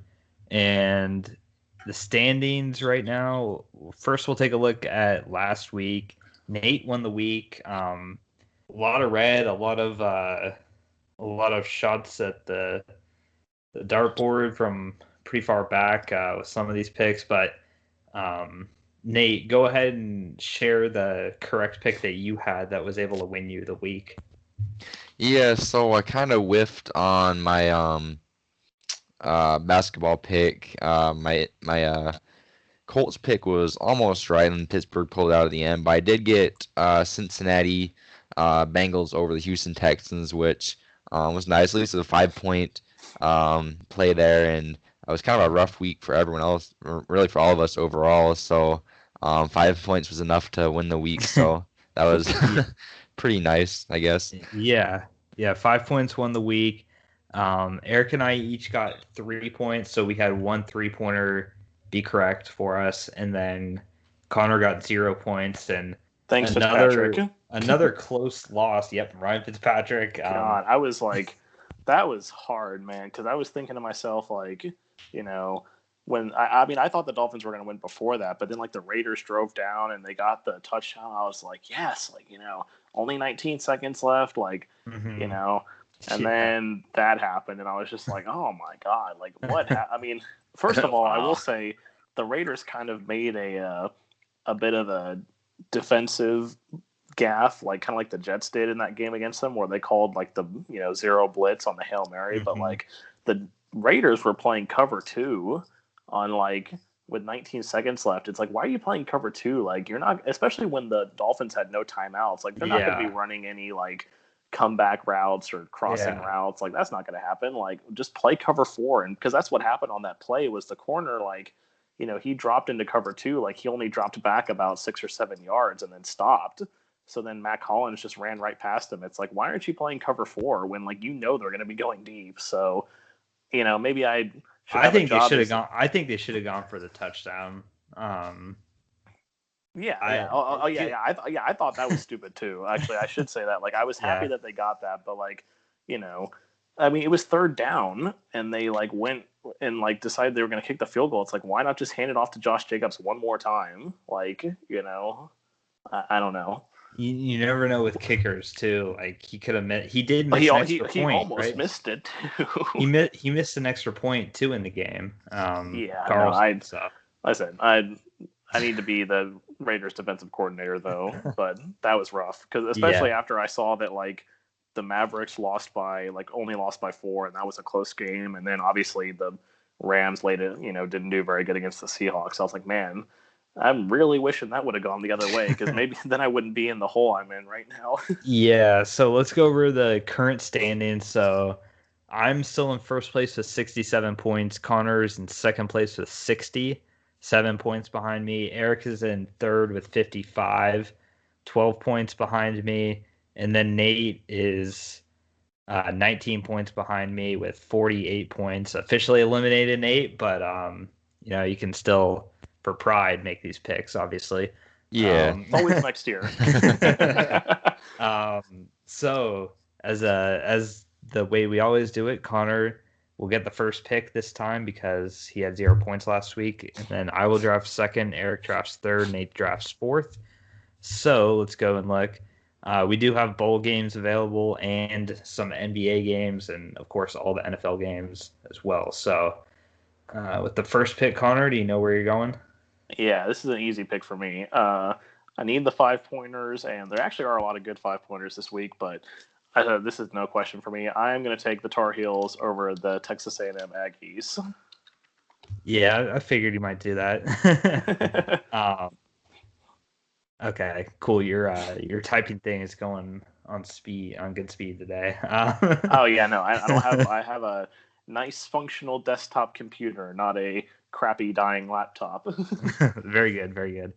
and the standings right now. First, we'll take a look at last week. Nate won the week. A lot of red, a lot of shots at the dartboard from pretty far back with some of these picks. But Nate, go ahead and share the correct pick that you had that was able to win you the week. Yeah, so I kind of whiffed on my basketball pick. My Colts pick was almost right, and Pittsburgh pulled out at the end. But I did get Cincinnati Bengals over the Houston Texans, which was nice. At least a 5-point play there, and it was kind of a rough week for everyone else, really for all of us overall. So 5 points was enough to win the week. So that was pretty nice, I guess. Yeah. 5 points won the week. Eric and I each got 3 points, so we had 1 3-pointer be correct for us, and then Connor got 0 points, and thanks, Fitzpatrick. Another close loss. Yep, Ryan Fitzpatrick. God, I was like, that was hard, man, because I was thinking to myself, like, when I thought the Dolphins were going to win before that, but then like the Raiders drove down and they got the touchdown. I was like, yes, like, only 19 seconds left, like, and then that happened, and I was just like, oh my God, like what? I mean, first of all, I will say the Raiders kind of made a bit of a defensive gaffe, like kind of like the Jets did in that game against them, where they called like the zero blitz on the Hail Mary, but like the Raiders were playing cover 2 on like with 19 seconds left. It's like, why are you playing cover 2? Like, you're not, especially when the Dolphins had no timeouts. Like, they're not going to be running any like comeback routes or crossing routes. Like, that's not going to happen. Like, just play cover 4, and because that's what happened on that play was the corner, like, he dropped into cover 2. Like, he only dropped back about 6 or 7 yards and then stopped. So then Mac Hollins just ran right past him. It's like, why aren't you playing cover 4 when like they're going to be going deep? So, maybe I think they should have gone. I think they should have gone for the touchdown. Yeah, I- yeah. Oh, yeah, it- yeah. I thought that was stupid too. Actually, I should say that. Like, I was happy Yeah. that they got that, but like, you know, I mean, it was third down, and they like went and like decided they were going to kick the field goal. It's like, why not just hand it off to Josh Jacobs one more time? Like, you know, I don't know. You never know with kickers too. Like he could have he did But miss an he extra point, almost right? missed it too. He missed an extra point too in the game. Yeah, Carlson, no, so. I said I need to be the Raiders defensive coordinator though, but that was rough because especially after I saw that like the Mavericks only lost by 4, and that was a close game, and then obviously the Rams later didn't do very good against the Seahawks. I was like, man, I'm really wishing that would have gone the other way because maybe then I wouldn't be in the hole I'm in right now. Yeah, so let's go over the current standings. So I'm still in first place with 67 points. Connor's in second place with 67 points behind me. Eric is in third with 55, 12 points behind me. And then Nate is 19 points behind me with 48 points. Officially eliminated Nate, but you can still, for pride, make these picks, obviously. Yeah. Always next year. So as the way we always do it, Connor will get the first pick this time because he had 0 points last week, and then I will draft second, Eric drafts third, Nate drafts fourth. So let's go and look. We do have bowl games available and some NBA games, and of course all the NFL games as well. So with the first pick, Connor, do you know where you're going? Yeah, this is an easy pick for me. I need the 5-pointers, and there actually are a lot of good 5-pointers this week, but this is no question for me. I'm going to take the Tar Heels over the Texas A&M Aggies. Yeah, I figured you might do that. Okay, cool. Your typing thing is going on good speed today. Oh yeah, no, I don't have. I have a nice functional desktop computer, not a crappy dying laptop. Very good, very good.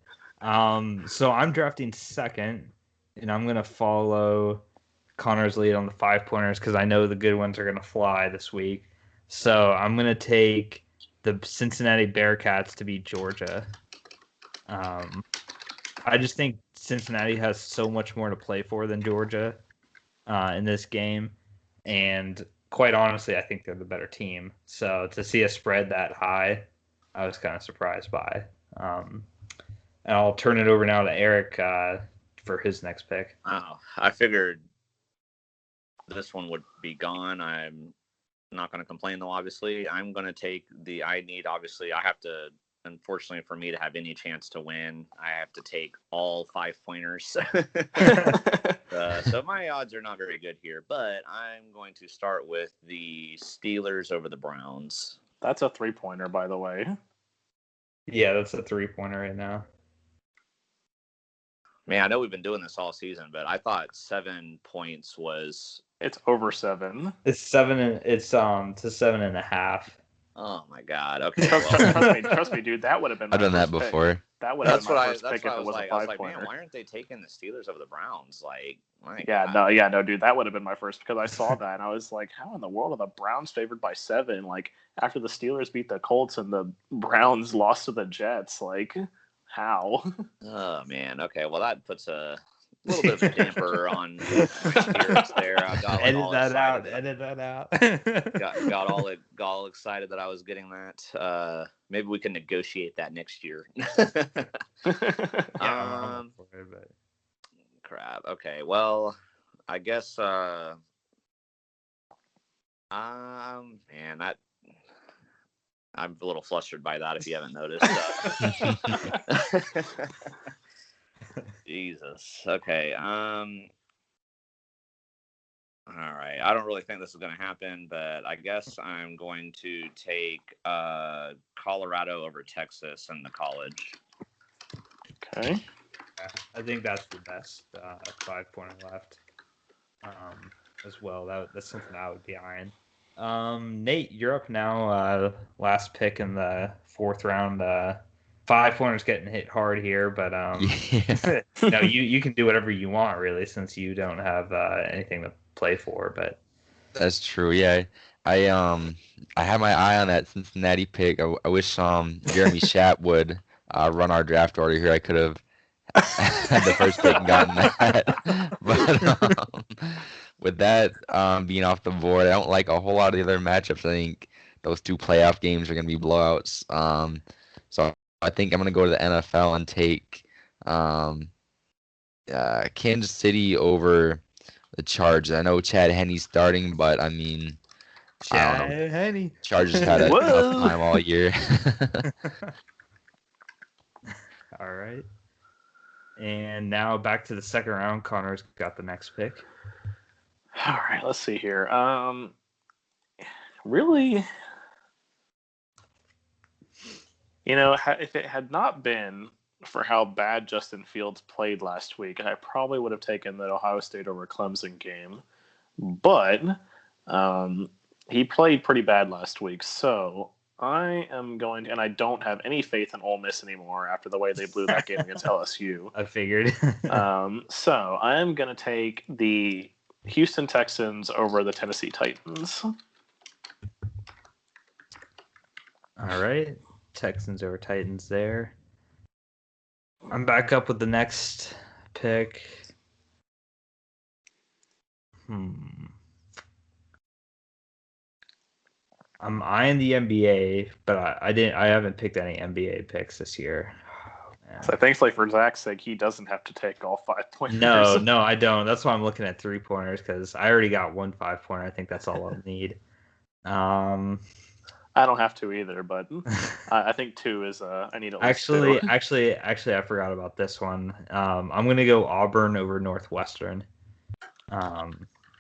So I'm drafting second, and I'm gonna follow Connor's lead on the 5-pointers because I know the good ones are gonna fly this week. So I'm gonna take the Cincinnati Bearcats to beat Georgia. I just think Cincinnati has so much more to play for than Georgia in this game, and quite honestly, I think they're the better team. So to see a spread that high, I was kind of surprised by. And I'll turn it over now to Eric for his next pick. Oh, I figured this one would be gone. I'm not going to complain, though, obviously. I'm going to take obviously, I have to, unfortunately, for me to have any chance to win, I have to take all 5-pointers. So my odds are not very good here, but I'm going to start with the Steelers over the Browns. That's a 3-pointer, by the way. Yeah, that's a 3-pointer right now. Man, I know we've been doing this all season, but I thought 7 points was. It's over 7. It's 7. It's to 7.5. Oh my God! Okay, trust me, dude. That would have been. I've done that before. That would have been my first that's pick what if I it was was like. a I was like, 5-pointer. man, why aren't they taking the Steelers over the Browns? Like, No, dude. That would have been my first because I saw that and I was like, how in the world are the Browns favored by 7? Like after the Steelers beat the Colts and the Browns lost to the Jets, like how? Oh man. Okay. Well, that puts a little bit of a damper on my spirits there. I got Edit that out. got all excited that I was getting that. Maybe we can negotiate that next year. Crap. Okay. Well, I guess. Man, that. I'm a little flustered by that. If you haven't noticed. Jesus. Okay. All right. I don't really think this is going to happen, but I guess I'm going to take Colorado over Texas in the college. Okay. I think that's the best 5-pointer left as well. That's something I would be eyeing. Nate, you're up now. Last pick in the 4th round. 5-pointers getting hit hard here, but no, you can do whatever you want really, since you don't have anything to play for. But that's true. Yeah, I had my eye on that Cincinnati pick. I wish Jeremy Schapp would run our draft order here. I could have the first pick and gotten that. But with that being off the board, I don't like a whole lot of the other matchups. I think those two playoff games are going to be blowouts. So I think I'm going to go to the NFL and take Kansas City over the Chargers. I know Chad Henne's starting, but I mean, I don't know. Chad Henne. Chargers had a tough time all year. All right. And now back to the second round. Connor's got the next pick. All right, let's see here. Really, if it had not been for how bad Justin Fields played last week, I probably would have taken the Ohio State over Clemson game. But he played pretty bad last week, so I am going to, and I don't have any faith in Ole Miss anymore after the way they blew that game against LSU. I figured. So I am going to take the Houston Texans over the Tennessee Titans. All right. Texans over Titans there. I'm back up with the next pick. I'm eyeing the NBA, but I haven't picked any NBA picks this year. Oh, so thankfully for Zach's sake, he doesn't have to take all 5 pointers. No, I don't. That's why I'm looking at 3-pointers because I already got 1 5-pointer. I think that's all I'll need. I don't have to either, but I think 2 is I need at least actually, 2. I forgot about this one. I'm gonna go Auburn over Northwestern.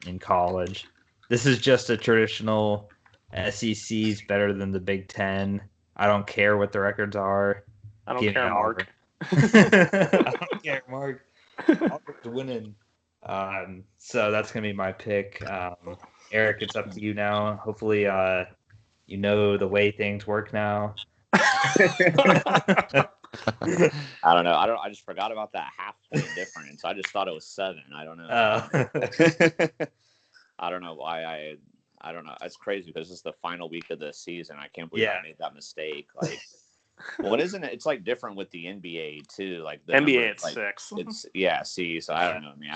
In college, this is just a traditional SEC's better than the Big Ten. I don't care what the records are. I don't care, Mark. I don't care, Mark. Auburn's winning. So that's gonna be my pick. Eric, it's up to you now. Hopefully, you know the way things work now. I don't know. I just forgot about that half-point difference. I just thought it was 7. I don't know. I don't know why I don't know. It's crazy because this is the final week of the season. I can't believe I made that mistake. Like, well, isn't it? It's like different with the NBA too. Like the NBA, it's like, 6. It's see. So I don't know. I mean,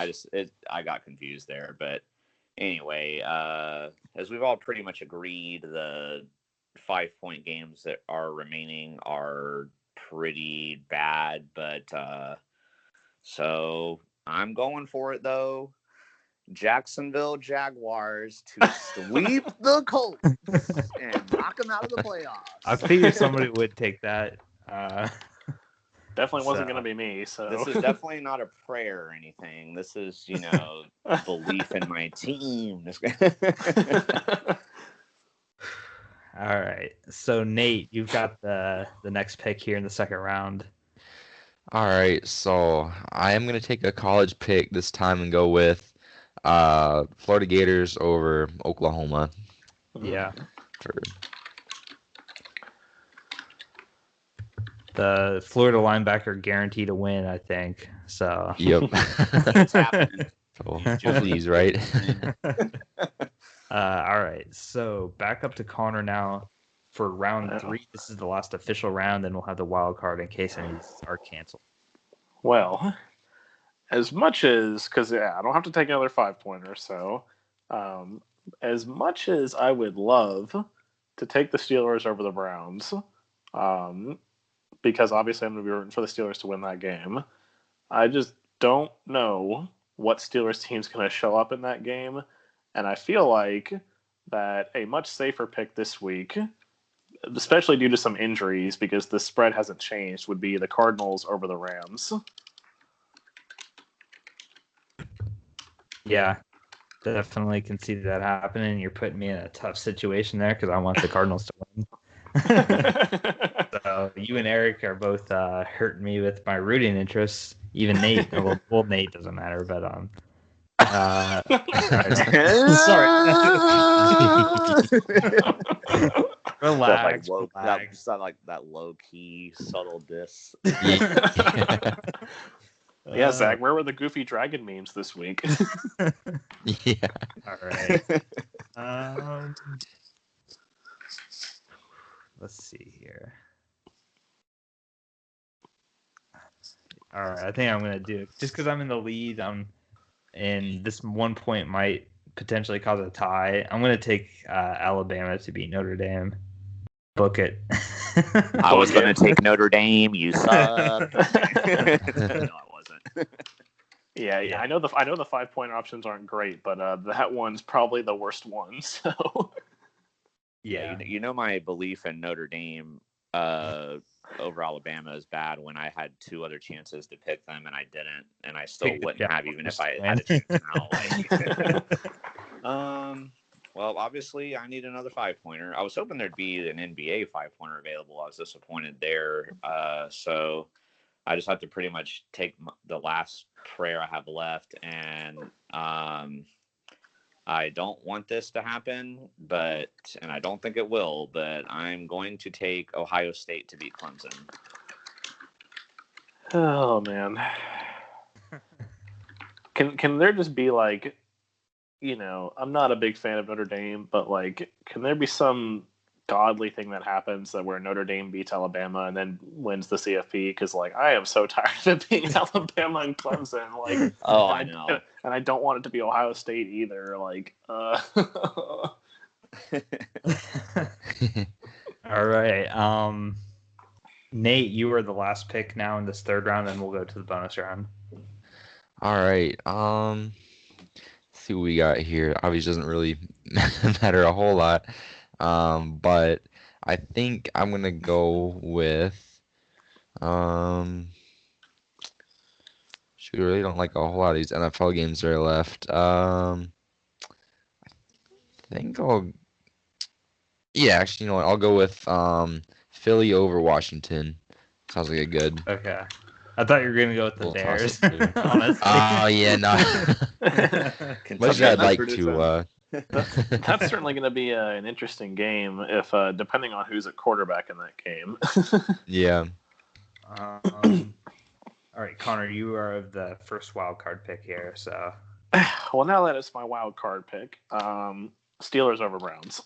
I got confused there. But anyway, as we've all pretty much agreed, the 5-point games that are remaining are pretty bad. But so I'm going for it though. Jacksonville Jaguars to sweep the Colts and knock them out of the playoffs. I figured somebody would take that. Definitely wasn't going to be me. So this is definitely not a prayer or anything. This is, belief in my team. All right. So Nate, you've got the next pick here in the second round. All right. So I am going to take a college pick this time and go with Florida Gators over Oklahoma. Yeah. The Florida linebacker guaranteed to win, I think. So. Yep. It's happening. So, please, right? All right. So back up to Connor now for round 3. This is the last official round, and we'll have the wild card in case any are canceled. Well, as much as, because I don't have to take another 5-pointer, so as much as I would love to take the Steelers over the Browns, because obviously I'm going to be rooting for the Steelers to win that game, I just don't know what Steelers team's going to show up in that game, and I feel like that a much safer pick this week, especially due to some injuries, because the spread hasn't changed, would be the Cardinals over the Rams. Yeah, definitely can see that happening. You're putting me in a tough situation there because I want the Cardinals to win. So you and Eric are both hurting me with my rooting interests. Even Nate, well, Nate doesn't matter, but sorry. Relax. That low key subtle diss. Yeah, Zach, where were the goofy dragon memes this week? Yeah. All right. Let's see here. All right, I think I'm gonna do it just because I'm in the lead. And this 1 point might potentially cause a tie. I'm gonna take Alabama to beat Notre Dame. Book it. I was going to take Notre Dame. You suck. No, I wasn't. Yeah. I know the 5-point options aren't great, but that one's probably the worst one. So yeah, you know my belief in Notre Dame over Alabama is bad when I had 2 other chances to pick them and I didn't, and I still wouldn't have even if I had a chance now. Well, obviously, I need another 5-pointer. I was hoping there'd be an NBA 5-pointer available. I was disappointed there. So I just have to pretty much take the last prayer I have left. And I don't want this to happen, and I don't think it will, but I'm going to take Ohio State to beat Clemson. oh man, can there just be like, I'm not a big fan of Notre Dame, but like, can there be some godly thing that happens that where Notre Dame beats Alabama and then wins the CFP? Because like, I am so tired of it being Alabama and Clemson. Like, I know, and I don't want it to be Ohio State either. Like, All right. Nate, you are the last pick now in this third round, and we'll go to the bonus round. All right. See what we got here. Obviously, doesn't really matter a whole lot. But I think I'm gonna go with shoot, I really don't like a whole lot of these NFL games that are left. I think actually, you know what? I'll go with Philly over Washington. Sounds like a good. Okay. I thought you were going to go with the Bears, honestly. Oh, yeah, no. Much I'd like to. That's certainly going to be an interesting game if, depending on who's at quarterback in that game. Yeah. All right, Connor, you are the first wild card pick here, so. Well, now that it's my wild card pick, Steelers over Browns.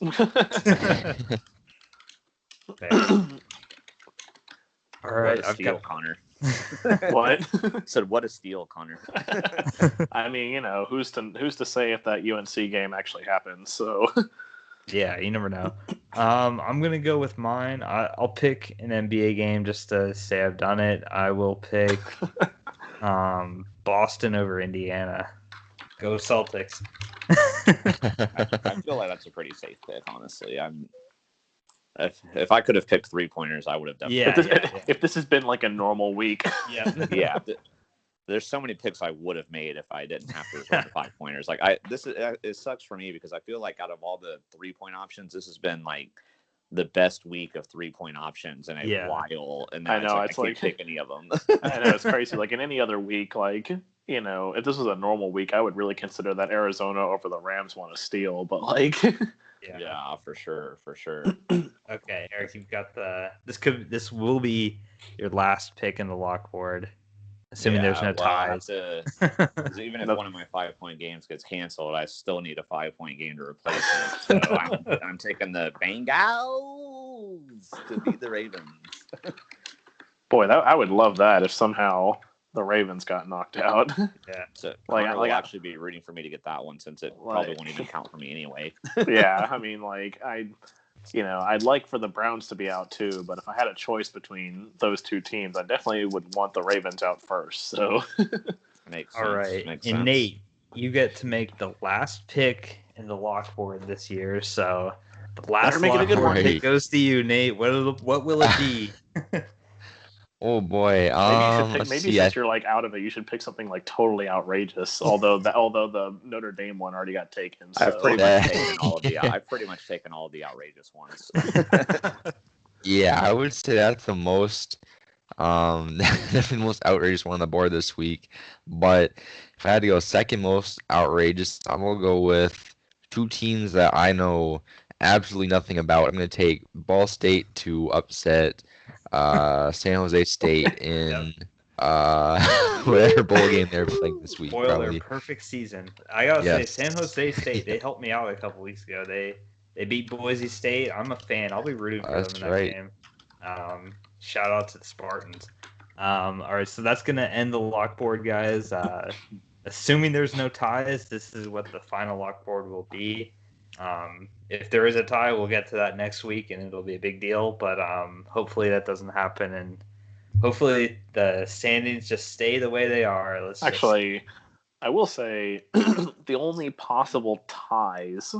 All right, I've got Connor. What? Said what a steal, Connor. I mean, who's to say if that UNC game actually happens? So yeah, you never know. I'm gonna go with mine. I'll pick an NBA game just to say I've done it. I will pick Boston over Indiana. Go Celtics. I feel like that's a pretty safe pick, honestly. If I could have picked 3-pointers, I would have definitely. If this has been like a normal week. Yeah. There's so many picks I would have made if I didn't have to resort to 5-pointers. Like it sucks for me because I feel like out of all the 3-point options, this has been like the best week of 3-point options in a while. And I know I can't pick any of them. I know it's crazy. Like in any other week, like if this was a normal week, I would really consider that Arizona over the Rams one a steal. But like. Yeah, for sure. Okay, Eric, you've got this will be your last pick in the lockboard, assuming there's no ties. Even if one of my 5-point games gets canceled, I still need a 5-point game to replace it. So I'm taking the Bengals to beat the Ravens. Boy, I would love that if somehow the Ravens got knocked out. Yeah, so Connor will actually be rooting for me to get that one since it probably won't even count for me anyway. Yeah, I mean, like I'd like for the Browns to be out too, but if I had a choice between those two teams, I definitely would want the Ravens out first. So, makes sense. All right, makes and sense. Nate, you get to make the last pick in the lockboard this year. So the last lockboard pick goes to you, Nate. What will it be? Oh boy! Maybe since you're like out of it, you should pick something like totally outrageous. Although the Notre Dame one already got taken. So. I've pretty much taken all of the outrageous ones. Yeah, I would say that's the most, definitely the most outrageous one on the board this week. But if I had to go second most outrageous, I'm gonna go with two teams that I know absolutely nothing about. I'm gonna take Ball State to upset San Jose State in whatever bowl game they're playing this week. Spoil their perfect season. I gotta say, San Jose State, they helped me out a couple weeks ago. They beat Boise State. I'm a fan. I'll be rooting for them in that game. Shout out to the Spartans. All right, so that's gonna end the lockboard, guys. Assuming there's no ties, this is what the final lockboard will be. If there is a tie, we'll get to that next week, and it'll be a big deal. But hopefully that doesn't happen, and hopefully the standings just stay the way they are. I will say the only possible ties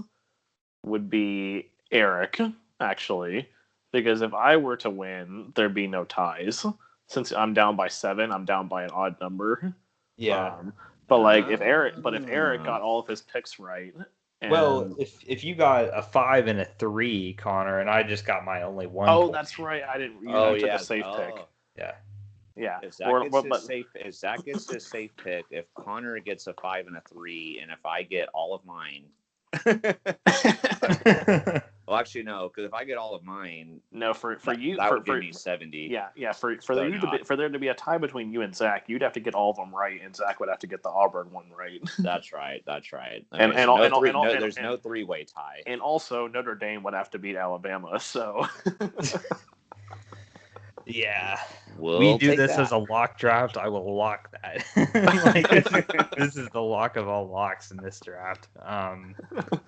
would be Eric, actually, because if I were to win, there'd be no ties. Since I'm down by 7, I'm down by an odd number. Yeah. But like if Eric got all of his picks right. Well, if you got a 5 and a 3, Connor, and I just got my only 1. Oh, that's right. I didn't. I took a safe pick. Yeah. Yeah. If Zach gets his safe pick, if Connor gets a 5 and a 3, and if I get all of mine. Well, actually, no, because if I get all of mine, for you, that would give me 70. Yeah. For there to be a tie between you and Zach, you'd have to get all of them right, and Zach would have to get the Auburn one right. That's right. Okay, There's no 3-way tie. And also, Notre Dame would have to beat Alabama. So. Yeah, we do this as a lock draft. I will lock that. This is the lock of all locks in this draft. All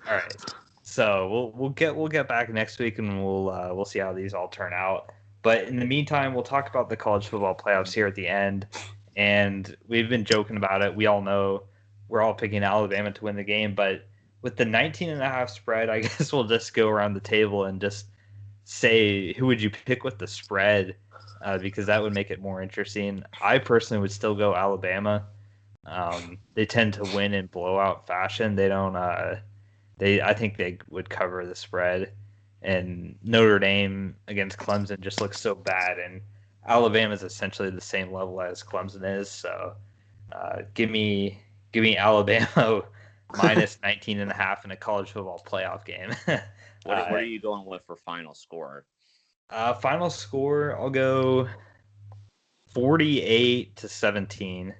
right, so we'll get back next week and we'll see how these all turn out. But in the meantime, we'll talk about the college football playoffs here at the end. And we've been joking about it. We all know we're all picking Alabama to win the game, but with the 19.5 spread, I guess we'll just go around the table and just say who would you pick with the spread. Because that would make it more interesting. I personally would still go Alabama. They tend to win in blowout fashion. They don't. I think they would cover the spread. And Notre Dame against Clemson just looks so bad. And Alabama is essentially the same level as Clemson is. So give me Alabama minus 19.5 in a college football playoff game. What are you going with for final score? Final score, I'll go 48-17.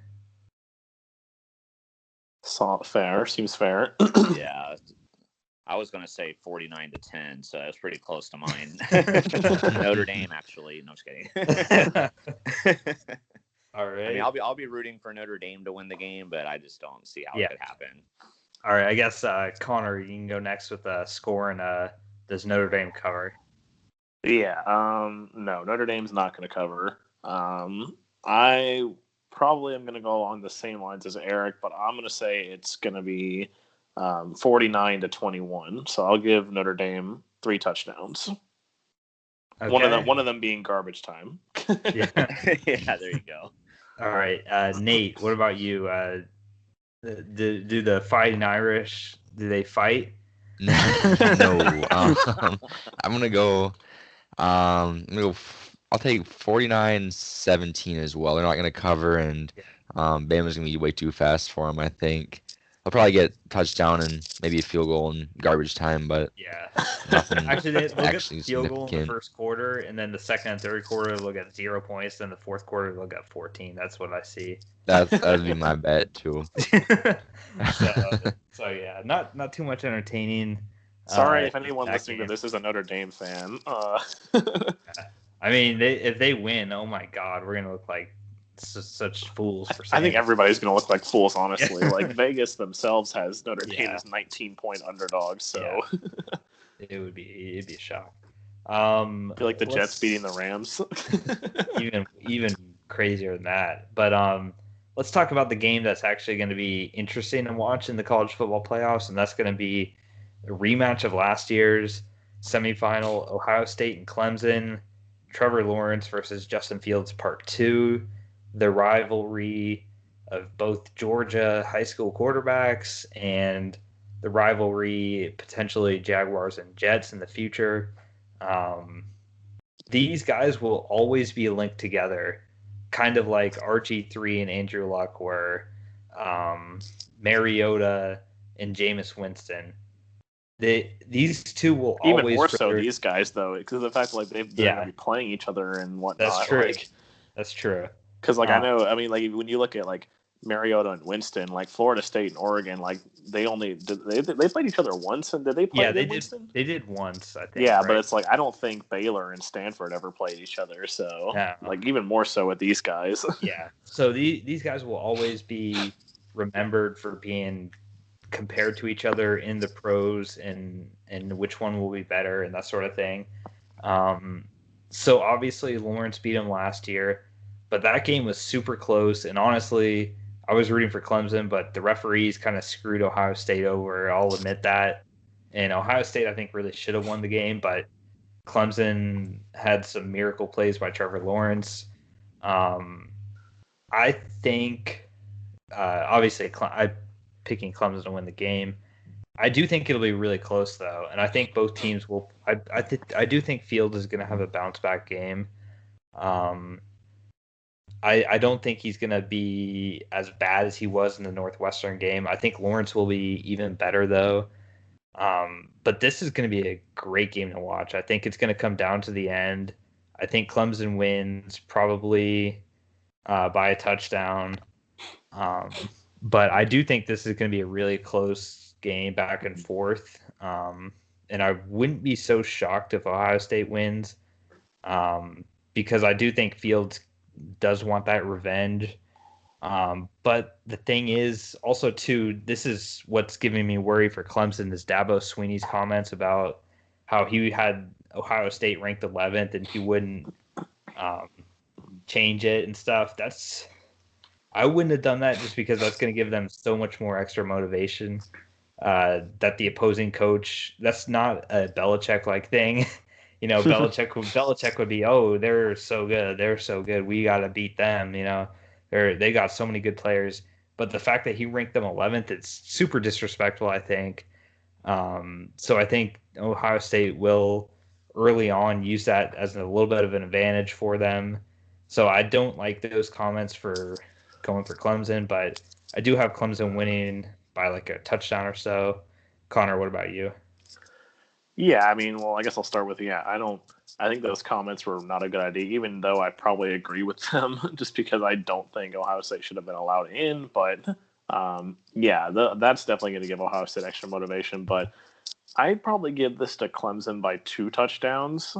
Seems fair. Yeah, I was gonna say 49-10, so that's pretty close to mine. Notre Dame, actually. No, just kidding. All right. I mean, I'll be rooting for Notre Dame to win the game, but I just don't see how it could happen. All right, I guess Connor, you can go next with a score and does Notre Dame cover? Yeah, no, Notre Dame's not going to cover. I probably am going to go along the same lines as Eric, but I'm going to say it's going to be 49-21. So I'll give Notre Dame 3 touchdowns. Okay. One of them being garbage time. Yeah, there you go. All right, Nate, what about you? Do the Fighting Irish? Do they fight? No. I'm gonna go. I'll take 49-17 as well. They're not going to cover, and Bama's going to be way too fast for them, I think. They'll probably get touchdown and maybe a field goal in garbage time, but nothing actually, they'll get field goal in the first quarter, and then the second and third quarter they'll get 0 points, then the fourth quarter they'll get 14. That's what I see. That would be my bet, too. So yeah, not too much entertaining. Sorry if anyone listening to this is a Notre Dame fan. I mean, if they win, oh my God, we're going to look like such fools. I think everybody's going to look like fools, honestly. Like Vegas themselves has Notre Dame as 19-point underdogs, so it'd be a shock. I feel like the Jets beating the Rams. even crazier than that. But let's talk about the game that's actually going to be interesting to watch in the college football playoffs, and that's going to be a rematch of last year's semifinal, Ohio State and Clemson, Trevor Lawrence versus Justin Fields Part 2, the rivalry of both Georgia high school quarterbacks and the rivalry potentially Jaguars and Jets in the future. These guys will always be linked together, kind of like RG3 and Andrew Luck were, Mariota and Jameis Winston. These two will even always more so these guys though, because of the fact that they're going to be playing each other and whatnot. That's true. That's true. Because I know, I mean, like when you look at like Mariota and Winston, like Florida State and Oregon, like they played each other once, and did they play? Yeah, they Winston? They did once, I think. Yeah, right? but it's like I don't think Baylor and Stanford ever played each other, so like even more so with these guys. Yeah, so these guys will always be remembered for being compared to each other in the pros and which one will be better and that sort of thing. So obviously Lawrence beat him last year, but that game was super close. And honestly, I was rooting for Clemson, but the referees kind of screwed Ohio State over. I'll admit that. And Ohio State, I think, really should have won the game, but Clemson had some miracle plays by Trevor Lawrence. I think, obviously, I'm picking Clemson to win the game. I do think it'll be really close, though, and I think both teams will. I do think Fields is going to have a bounce back game. I don't think he's going to be as bad as he was in the Northwestern game. I think Lawrence will be even better, though. But this is going to be a great game to watch. I think it's going to come down to the end. I think Clemson wins probably by a touchdown. But I do think this is going to be a really close game back and forth. And I wouldn't be so shocked if Ohio State wins because I do think Fields does want that revenge. But the thing is also, too, this is what's giving me worry for Clemson is Dabo Swinney's comments about how he had Ohio State ranked 11th and he wouldn't change it and stuff. I wouldn't have done that just because that's going to give them so much more extra motivation that the opposing coach, that's not a Belichick-like thing. You know, Belichick would be, oh, they're so good. We got to beat them, you know. They got so many good players. But the fact that he ranked them 11th, it's super disrespectful, I think. So I think Ohio State will early on use that as a little bit of an advantage for them. So I don't like those comments for going for Clemson, but I do have Clemson winning by like a touchdown or so. Connor, what about you? Yeah, I mean, well, I guess I'll start with, I think those comments were not a good idea, even though I probably agree with them, just because I don't think Ohio State should have been allowed in. But that's definitely going to give Ohio State extra motivation. But I'd probably give this to Clemson by 2 touchdowns,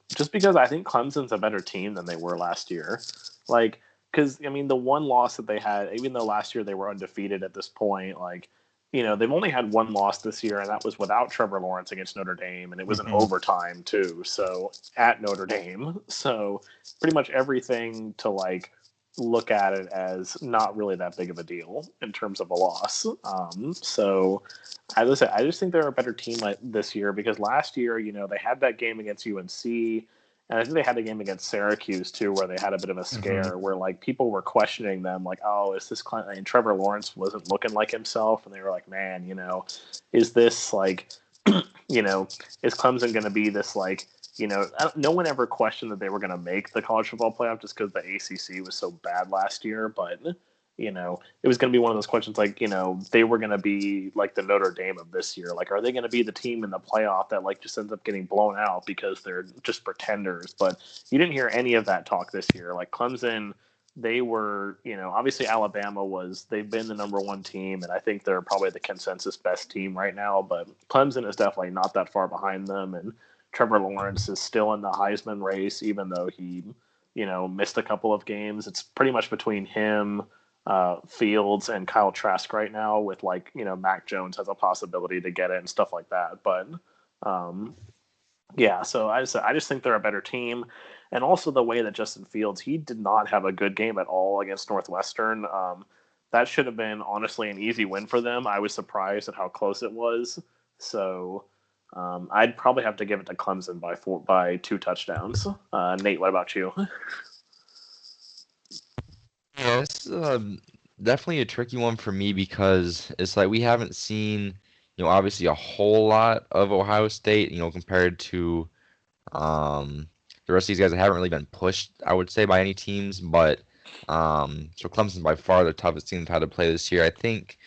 just because I think Clemson's a better team than they were last year. Like, because, I mean, the one loss that they had, even though last year they were undefeated at this point, like, you know, they've only had one loss this year, and that was without Trevor Lawrence against Notre Dame, and it was in overtime, too, so at Notre Dame. So pretty much everything to, like, look at it as not really that big of a deal in terms of a loss. So as I said, I just think they're a better team this year because last year, you know, they had that game against UNC, and I think they had a game against Syracuse, too, where they had a bit of a scare where, like, people were questioning them, like, oh, is this – and Trevor Lawrence wasn't looking like himself, and they were like, man, you know, is this, like, you know, is Clemson going to be this, like, you know, no one ever questioned that they were going to make the college football playoff just because the ACC was so bad last year, but – you know, it was going to be one of those questions like, you know, they were going to be like the Notre Dame of this year. Like, are they going to be the team in the playoff that like just ends up getting blown out because they're just pretenders? But you didn't hear any of that talk this year. Like Clemson, they were, you know, obviously Alabama they've been the number 1 team. And I think they're probably the consensus best team right now. But Clemson is definitely not that far behind them. And Trevor Lawrence is still in the Heisman race, even though he, you know, missed a couple of games. It's pretty much between him, Fields and Kyle Trask right now with like, you know, Mac Jones has a possibility to get it and stuff like that. But so I just think they're a better team. And also the way that Justin Fields, he did not have a good game at all against Northwestern. That should have been honestly an easy win for them. I was surprised at how close it was. So I'd probably have to give it to Clemson by 2 touchdowns. Nate, what about you? Yeah, it's definitely a tricky one for me because it's like we haven't seen, you know, obviously a whole lot of Ohio State, you know, compared to the rest of these guys that haven't really been pushed, I would say, by any teams. But so Clemson's by far the toughest team they've had to play this year. I think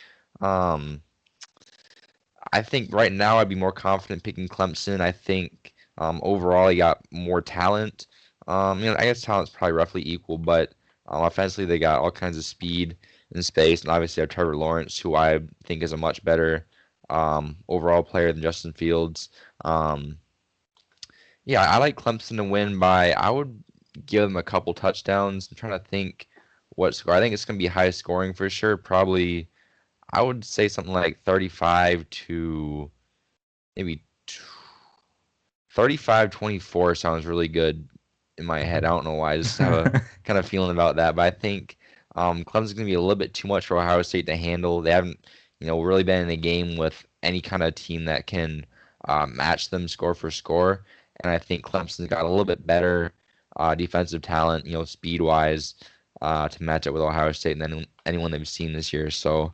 right now I'd be more confident picking Clemson. I think overall he got more talent. You know, I guess talent's probably roughly equal, but Offensively, they got all kinds of speed and space, and obviously have Trevor Lawrence, who I think is a much better overall player than Justin Fields. Yeah, I like Clemson to win by, I would give them a couple touchdowns. I'm trying to think what score. I think it's going to be high scoring for sure. Probably, I would say something like 35 to maybe 35-24 sounds really good in my head. I don't know why. I just have a kind of feeling about that. But I think Clemson's going to be a little bit too much for Ohio State to handle. They haven't, really been in a game with any kind of team that can match them score for score. And I think Clemson's got a little bit better defensive talent, speed-wise, to match up with Ohio State than anyone they've seen this year. So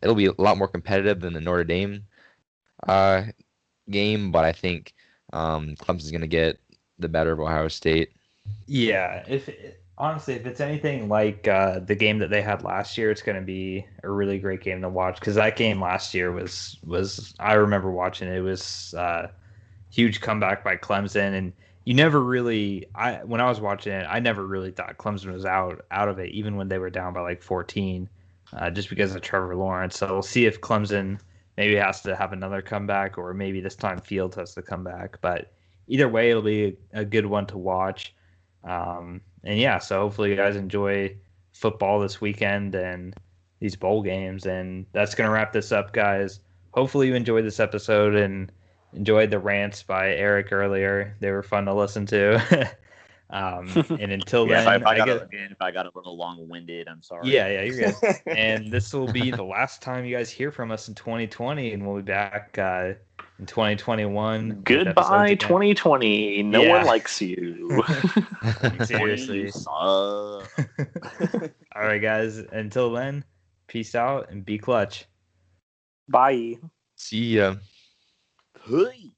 it'll be a lot more competitive than the Notre Dame uh, game, but I think Clemson's going to get the better of Ohio State. Yeah, honestly, if it's anything like the game that they had last year, it's going to be a really great game to watch because that game last year was I remember watching it. It was huge comeback by Clemson, and you never really when I was watching it, I never really thought Clemson was out of it, even when they were down by like 14, just because of Trevor Lawrence. So we'll see if Clemson maybe has to have another comeback, or maybe this time Fields has to come back. But either way, it'll be a good one to watch. And yeah, so hopefully you guys enjoy football this weekend and these bowl games. And that's going to wrap this up, guys. Hopefully you enjoyed this episode and enjoyed the rants by Eric earlier. They were fun to listen to. And until Yeah, then, if I got a little long-winded, I'm sorry. Yeah, you're good. And this will be the last time you guys hear from us in 2020, and we'll be back in 2021. Goodbye, 2020. No one likes you. Seriously. All right, guys. Until then, peace out and be clutch. Bye. See ya. Hey.